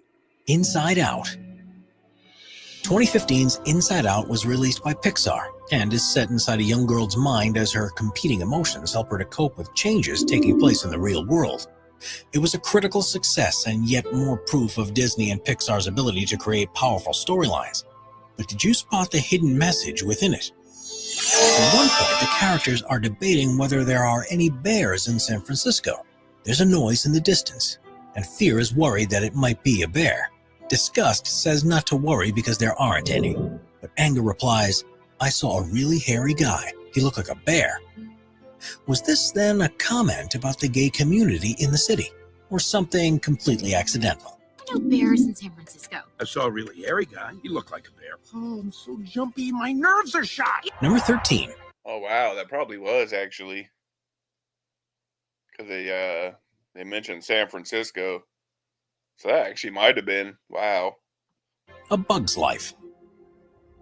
Inside Out. 2015's Inside Out was released by Pixar and is set inside a young girl's mind as her competing emotions help her to cope with changes taking place in the real world. It was a critical success and yet more proof of Disney and Pixar's ability to create powerful storylines. But did you spot the hidden message within it? At one point, the characters are debating whether there are any bears in San Francisco. There's a noise in the distance, and Fear is worried that it might be a bear. Disgust says not to worry because there aren't any. But Anger replies, "I saw a really hairy guy. He looked like a bear." Was this then a comment about the gay community in the city, or something completely accidental? I know bears in San Francisco. I saw a really hairy guy. He looked like a bear. Oh, I'm so jumpy. My nerves are shot. Number 13. Oh, wow. That probably was, actually. Because they mentioned San Francisco. So that actually might have been. Wow. A Bug's Life.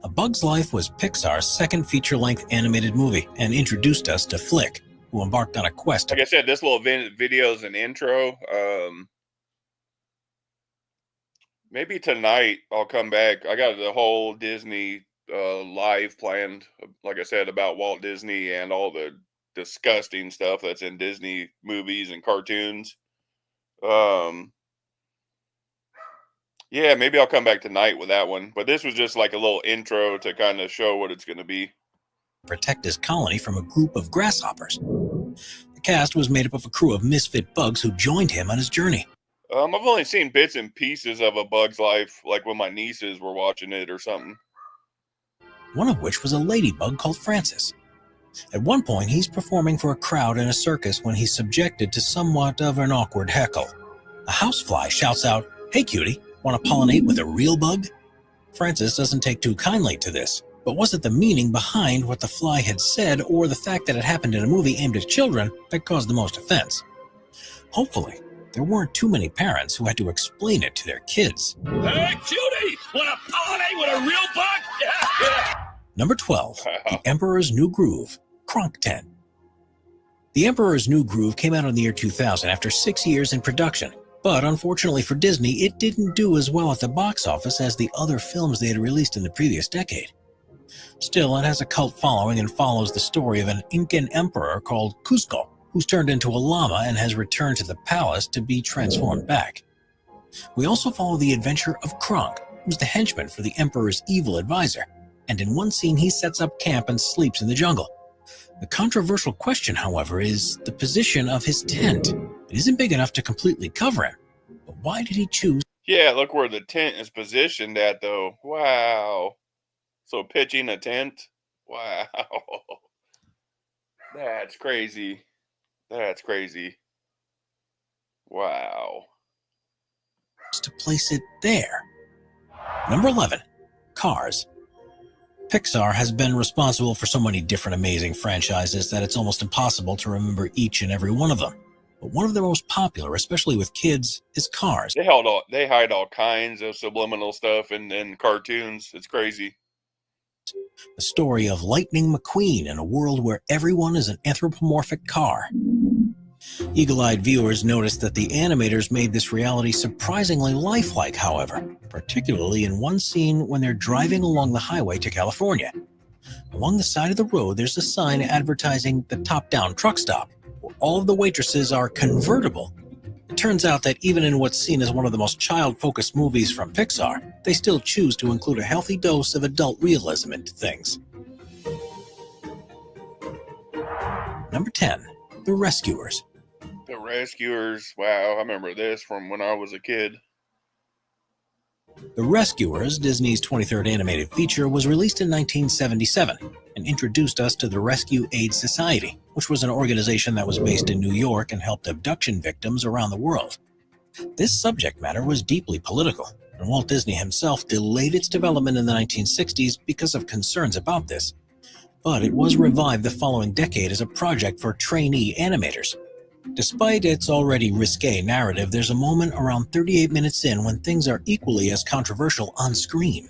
A Bug's Life was Pixar's second feature-length animated movie and introduced us to Flick, who embarked on a quest. Like I said, this little video is an intro. Maybe tonight I'll come back. I got the whole Disney live planned, like I said, about Walt Disney and all the disgusting stuff that's in Disney movies and cartoons. Yeah, maybe I'll come back tonight with that one. But this was just like a little intro to kind of show what it's going to be. Protect his colony from a group of grasshoppers. The cast was made up of a crew of misfit bugs who joined him on his journey. I've only seen bits and pieces of A Bug's Life, like when my nieces were watching it or something. One of which was a ladybug called Francis. At one point, he's performing for a crowd in a circus when he's subjected to somewhat of an awkward heckle. A housefly shouts out, "Hey cutie, want to pollinate with a real bug?" Francis doesn't take too kindly to this, but was it the meaning behind what the fly had said or the fact that it happened in a movie aimed at children that caused the most offense? Hopefully, there weren't too many parents who had to explain it to their kids. Hey, cutie! Want a pollinate with a real bug? Yeah. Number 12, The Emperor's New Groove, Kronk 10. The Emperor's New Groove came out in the year 2000 after 6 years in production, but unfortunately for Disney, it didn't do as well at the box office as the other films they had released in the previous decade. Still, it has a cult following and follows the story of an Incan emperor called Cusco, who's turned into a llama and has returned to the palace to be transformed back. We also follow the adventure of Kronk, who's the henchman for the emperor's evil advisor, and in one scene he sets up camp and sleeps in the jungle. The controversial question, however, is the position of his tent. It isn't big enough to completely cover him, but why did he choose? Yeah, look where the tent is positioned at, though. Wow. So pitching a tent? Wow. That's crazy. That's crazy. Wow. To place it there? Number 11, Cars. Pixar has been responsible for so many different amazing franchises that it's almost impossible to remember each and every one of them. But one of the most popular, especially with kids, is Cars. They hide all kinds of subliminal stuff in cartoons. It's crazy. The story of Lightning McQueen in a world where everyone is an anthropomorphic car. Eagle-eyed viewers noticed that the animators made this reality surprisingly lifelike, however, particularly in one scene when they're driving along the highway to California. Along the side of the road, there's a sign advertising the top-down truck stop, where all of the waitresses are convertible. It turns out that even in what's seen as one of the most child-focused movies from Pixar, they still choose to include a healthy dose of adult realism into things. Number 10, The Rescuers. The Rescuers. Wow, I remember this from when I was a kid. The Rescuers, Disney's 23rd animated feature, was released in 1977 and introduced us to the Rescue Aid Society, which was an organization that was based in New York and helped abduction victims around the world. This subject matter was deeply political, and Walt Disney himself delayed its development in the 1960s because of concerns about this. But it was revived the following decade as a project for trainee animators. Despite its already risque narrative, there's a moment around 38 minutes in when things are equally as controversial on screen.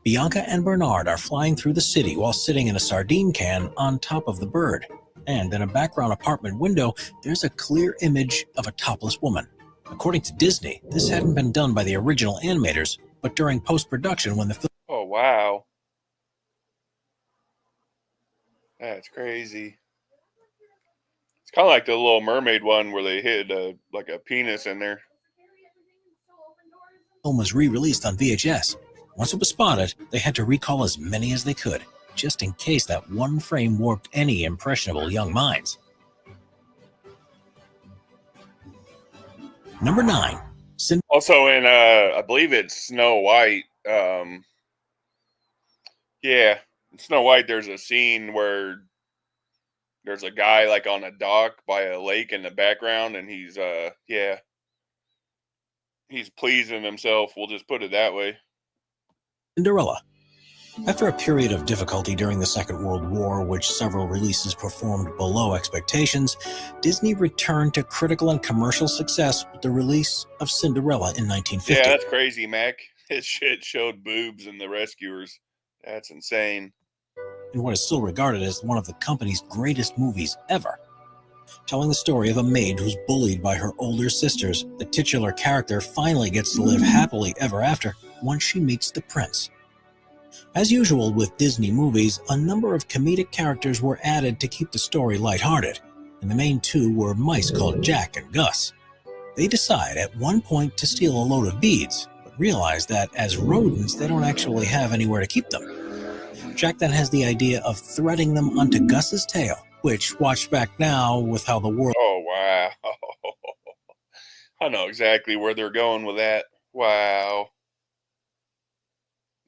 Bianca and Bernard are flying through the city while sitting in a sardine can on top of the bird. And in a background apartment window, there's a clear image of a topless woman. According to Disney, this hadn't been done by the original animators, but during post-production when the film... Oh, wow. That's crazy. It's kind of like the Little Mermaid one where they hid like a penis in there. The film was re-released on VHS. Once it was spotted, they had to recall as many as they could, just in case that one frame warped any impressionable young minds. Number 9. Also in, I believe it's Snow White. Yeah, in Snow White, there's a scene where there's a guy like on a dock by a lake in the background, and he's pleasing himself. We'll just put it that way. Cinderella. After a period of difficulty during the Second World War, which several releases performed below expectations, Disney returned to critical and commercial success with the release of Cinderella in 1950. Yeah, that's crazy, Mac. This shit showed boobs in The Rescuers. That's insane. In what is still regarded as one of the company's greatest movies ever. Telling the story of a maid who's bullied by her older sisters, the titular character finally gets to live happily ever after once she meets the prince. As usual with Disney movies, a number of comedic characters were added to keep the story lighthearted, and the main two were mice called Jack and Gus. They decide at one point to steal a load of beads, but realize that as rodents they don't actually have anywhere to keep them. Jack then has the idea of threading them onto Gus's tail, which, watched back now with how the world... Oh, wow. I know exactly where they're going with that. Wow.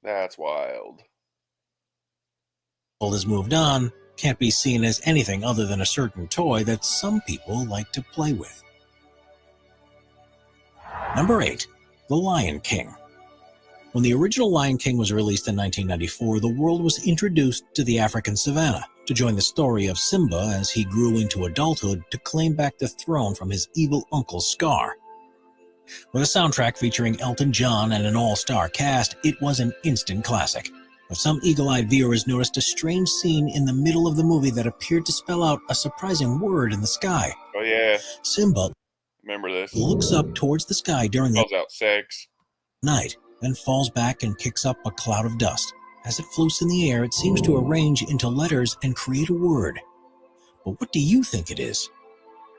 That's wild. Has moved on, can't be seen as anything other than a certain toy that some people like to play with. Number 8. The Lion King. When the original Lion King was released in 1994, the world was introduced to the African savannah to join the story of Simba as he grew into adulthood to claim back the throne from his evil uncle Scar. With a soundtrack featuring Elton John and an all-star cast, it was an instant classic. But some eagle-eyed viewers noticed a strange scene in the middle of the movie that appeared to spell out a surprising word in the sky. Oh yeah, Simba remember this? looks up towards the sky during the Calls out sex. night, then falls back and kicks up a cloud of dust. As it floats in the air, it seems to arrange into letters and create a word. But what do you think it is?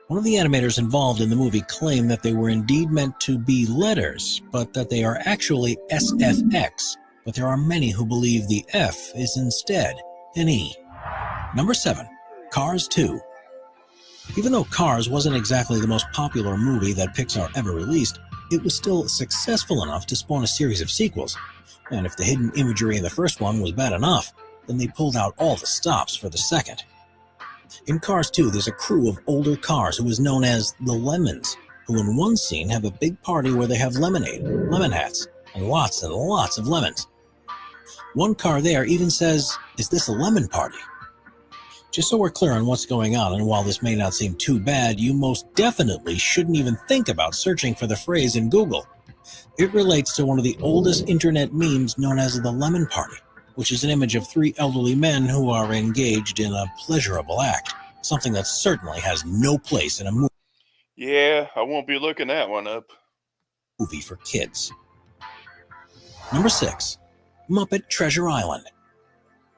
One of the animators involved in the movie claimed that they were indeed meant to be letters, but that they are actually SFX. But there are many who believe the F is instead an E. Number 7. Cars 2. Even though Cars wasn't exactly the most popular movie that Pixar ever released, it was still successful enough to spawn a series of sequels. And if the hidden imagery in the first one was bad enough, then they pulled out all the stops for the second. In Cars 2, there's a crew of older cars who is known as the Lemons, who in one scene have a big party where they have lemonade, lemon hats, and lots of lemons. One car there even says, "Is this a lemon party?" Just so we're clear on what's going on, and while this may not seem too bad, you most definitely shouldn't even think about searching for the phrase in Google. It relates to one of the oldest internet memes known as the Lemon Party, which is an image of 3 elderly men who are engaged in a pleasurable act, something that certainly has no place in a Yeah, I won't be looking that one up. movie for kids. Number 6. Muppet Treasure Island.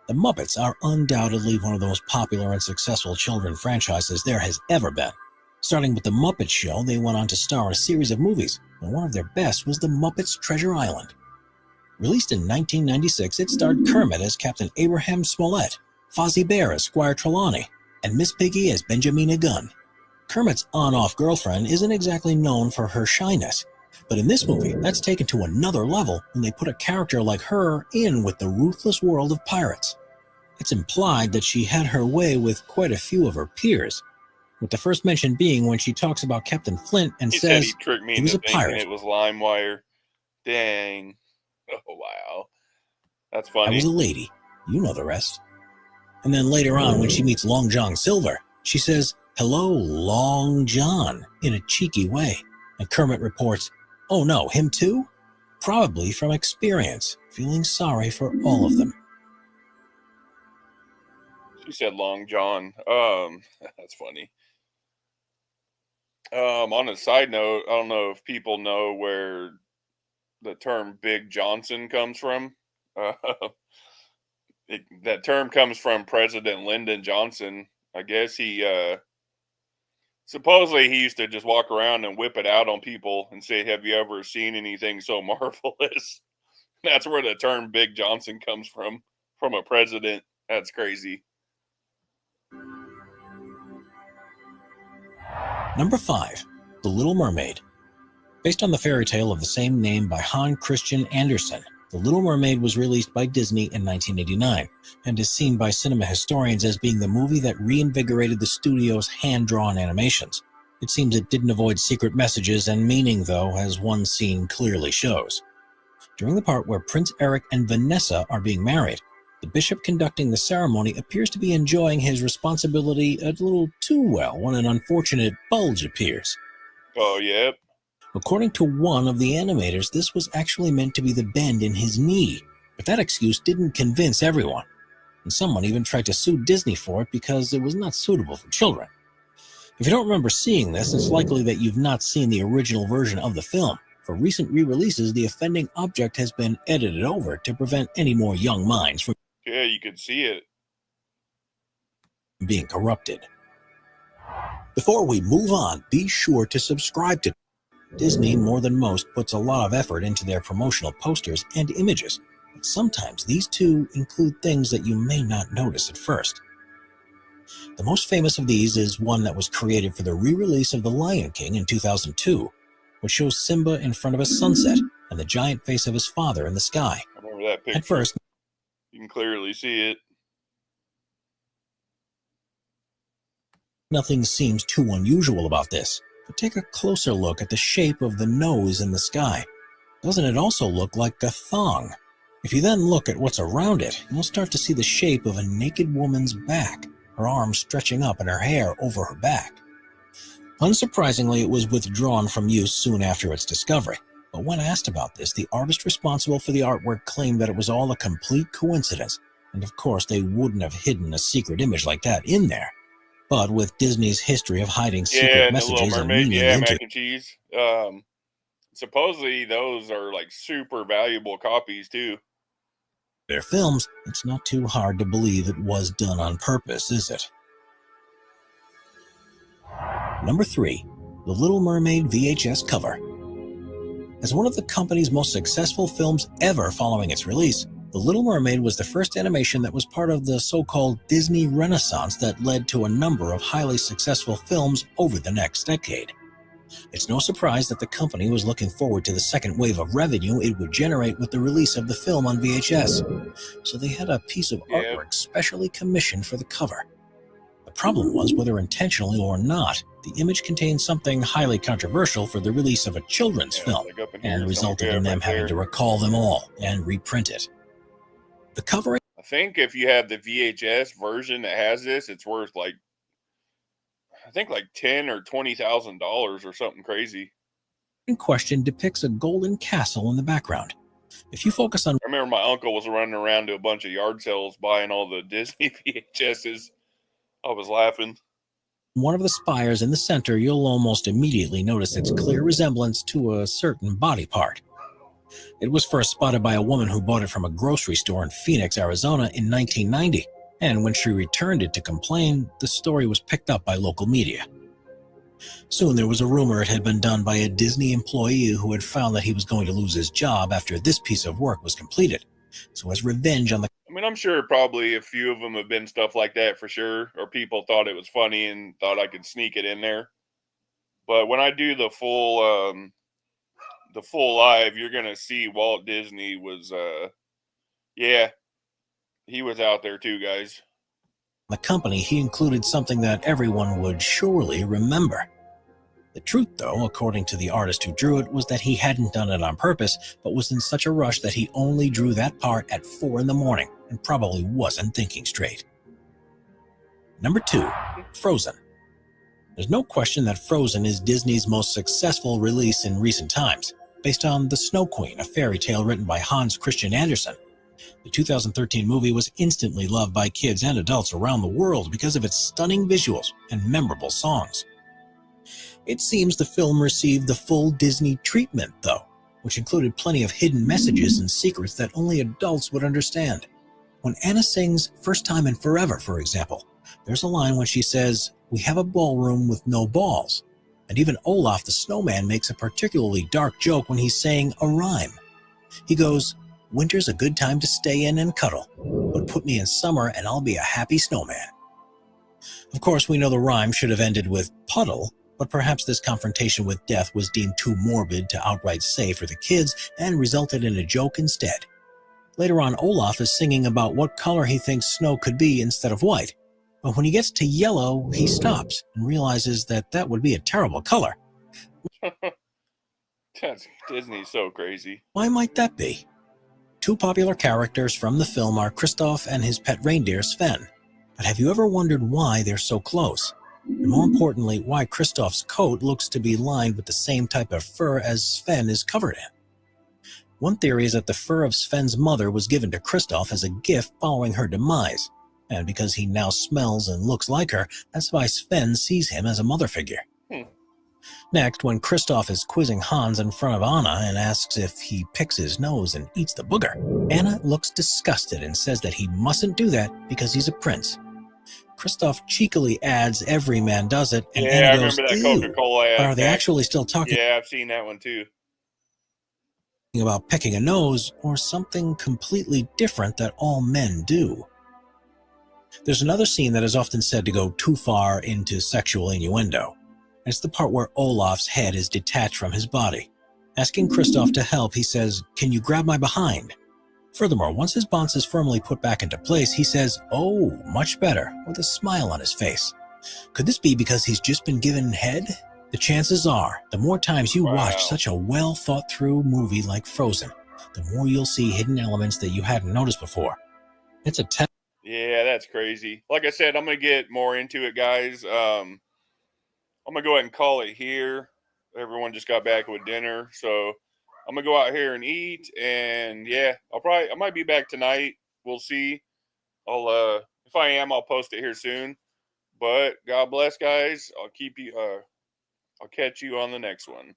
The Muppets are undoubtedly one of the most popular and successful children franchises there has ever been. Starting with The Muppet Show, they went on to star in a series of movies, and one of their best was The Muppets Treasure Island. Released in 1996, it starred Kermit as Captain Abraham Smollett, Fozzie Bear as Squire Trelawney, and Miss Piggy as Benjamina Gunn. Kermit's on-off girlfriend isn't exactly known for her shyness, but in this movie, that's taken to another level when they put a character like her in with the ruthless world of pirates. It's implied that she had her way with quite a few of her peers, with the first mention being when she talks about Captain Flint and He says said he tricked me he was into a thinking pirate. it was LimeWire. Dang. Oh, wow. That's I funny. was a lady. You know the rest. And then later on, when she meets Long John Silver, she says, "Hello, Long John," in a cheeky way. And Kermit reports, "Oh no, him too?" Probably from experience, feeling sorry for all of them. She said Long John. That's funny. On a side note, I don't know if people know where the term Big Johnson comes from. That term comes from President Lyndon Johnson. I guess he supposedly he used to just walk around and whip it out on people and say, "Have you ever seen anything so marvelous?" That's where the term Big Johnson comes from a president. That's crazy. Number 5. The Little Mermaid. Based on the fairy tale of the same name by Hans Christian Andersen, The Little Mermaid was released by Disney in 1989 and is seen by cinema historians as being the movie that reinvigorated the studio's hand-drawn animations. It seems it didn't avoid secret messages and meaning, though, as one scene clearly shows. During the part where Prince Eric and Vanessa are being married, the bishop conducting the ceremony appears to be enjoying his responsibility a little too well when an unfortunate bulge appears. Oh, yep. According to one of the animators, this was actually meant to be the bend in his knee, but that excuse didn't convince everyone, and someone even tried to sue Disney for it because it was not suitable for children. If you don't remember seeing this, it's likely that you've not seen the original version of the film. For recent re-releases, the offending object has been edited over to prevent any more young minds from Yeah, you could see it. being corrupted. Before we move on, be sure to subscribe to Disney. More than most, puts a lot of effort into their promotional posters and images, but sometimes these too include things that you may not notice at first. The most famous of these is one that was created for the re-release of The Lion King in 2002, which shows Simba in front of a sunset and the giant face of his father in the sky. I remember that picture. At first, You can clearly see it. nothing seems too unusual about this, but take a closer look at the shape of the nose in the sky. Doesn't it also look like a thong? If you then look at what's around it, you'll start to see the shape of a naked woman's back, her arms stretching up and her hair over her back. Unsurprisingly, it was withdrawn from use soon after its discovery. But when asked about this, the artist responsible for the artwork claimed that it was all a complete coincidence, and of course they wouldn't have hidden a secret image like that in there. But with Disney's history of hiding secret messages and meaning into mac and cheese. Supposedly those are like super valuable copies too. their films, it's not too hard to believe it was done on purpose, is it? Number 3. The Little Mermaid VHS cover. As one of the company's most successful films ever following its release, The Little Mermaid was the first animation that was part of the so-called Disney Renaissance that led to a number of highly successful films over the next decade. It's no surprise that the company was looking forward to the second wave of revenue it would generate with the release of the film on VHS, so they had a piece of artwork specially commissioned for the cover. The problem was, whether intentionally or not, the image contained something highly controversial for the release of a children's film, and resulted in them having to recall them all and reprint it. The cover, I think if you have the VHS version that has this, it's worth like, I think like $10,000 or $20,000 or something crazy. in question depicts a golden castle in the background. If you focus on, I remember my uncle was running around to a bunch of yard sales buying all the Disney VHSs. I was laughing. one of the spires in the center, you'll almost immediately notice its clear resemblance to a certain body part. It was first spotted by a woman who bought it from a grocery store in Phoenix, Arizona in 1990, and when she returned it to complain, the story was picked up by local media. Soon there was a rumor it had been done by a Disney employee who had found that he was going to lose his job after this piece of work was completed. So as revenge on the I mean, I'm sure probably a few of them have been stuff like that for sure, or people thought it was funny and thought I could sneak it in there. But when I do the full live, you're gonna see Walt Disney was, he was out there too, guys. company, he included something that everyone would surely remember. The truth, though, according to the artist who drew it, was that he hadn't done it on purpose, but was in such a rush that he only drew that part at 4 a.m. and probably wasn't thinking straight. Number 2. Frozen. There's no question that Frozen is Disney's most successful release in recent times, based on The Snow Queen, a fairy tale written by Hans Christian Andersen. The 2013 movie was instantly loved by kids and adults around the world because of its stunning visuals and memorable songs. It seems the film received the full Disney treatment, though, which included plenty of hidden messages and secrets that only adults would understand. When Anna sings First Time in Forever, for example, there's a line when she says, "We have a ballroom with no balls." And even Olaf the snowman makes a particularly dark joke when he's saying a rhyme. He goes, "Winter's a good time to stay in and cuddle, but put me in summer and I'll be a happy snowman." Of course, we know the rhyme should have ended with puddle, but perhaps this confrontation with death was deemed too morbid to outright say for the kids and resulted in a joke instead. Later on, Olaf is singing about what color he thinks snow could be instead of white, but when he gets to yellow, he stops and realizes that that would be a terrible color. Disney's so crazy. Why might that be? Two popular characters from the film are Kristoff and his pet reindeer, Sven. But have you ever wondered why they're so close? And more importantly, why Kristoff's coat looks to be lined with the same type of fur as Sven is covered in? One theory is that the fur of Sven's mother was given to Kristoff as a gift following her demise. And because he now smells and looks like her, that's why Sven sees him as a mother figure. Next, when Kristoff is quizzing Hans in front of Anna and asks if he picks his nose and eats the booger, Anna looks disgusted and says that he mustn't do that because he's a prince. Kristoff cheekily adds, "Every man does it," and Anna goes, I remember that "Ew." Coca-Cola ad. But are they actually still talking Yeah, I've seen that one too. about picking a nose or something completely different that all men do? There's another scene that is often said to go too far into sexual innuendo. It's the part where Olaf's head is detached from his body. Asking Kristoff to help, he says, "Can you grab my behind?" Furthermore, once his bonds is firmly put back into place, he says, "Oh, much better," with a smile on his face. Could this be because he's just been given head? The chances are, the more times you Wow. watch such a well thought through movie like Frozen, the more you'll see hidden elements that you hadn't noticed before. It's a test. Yeah, that's crazy. Like I said, I'm gonna get more into it, guys. I'm gonna go ahead and call it here. Everyone just got back with dinner, so I'm gonna go out here and eat. And yeah, I might be back tonight. We'll see. If I am, I'll post it here soon. But God bless, guys. I'll catch you on the next one.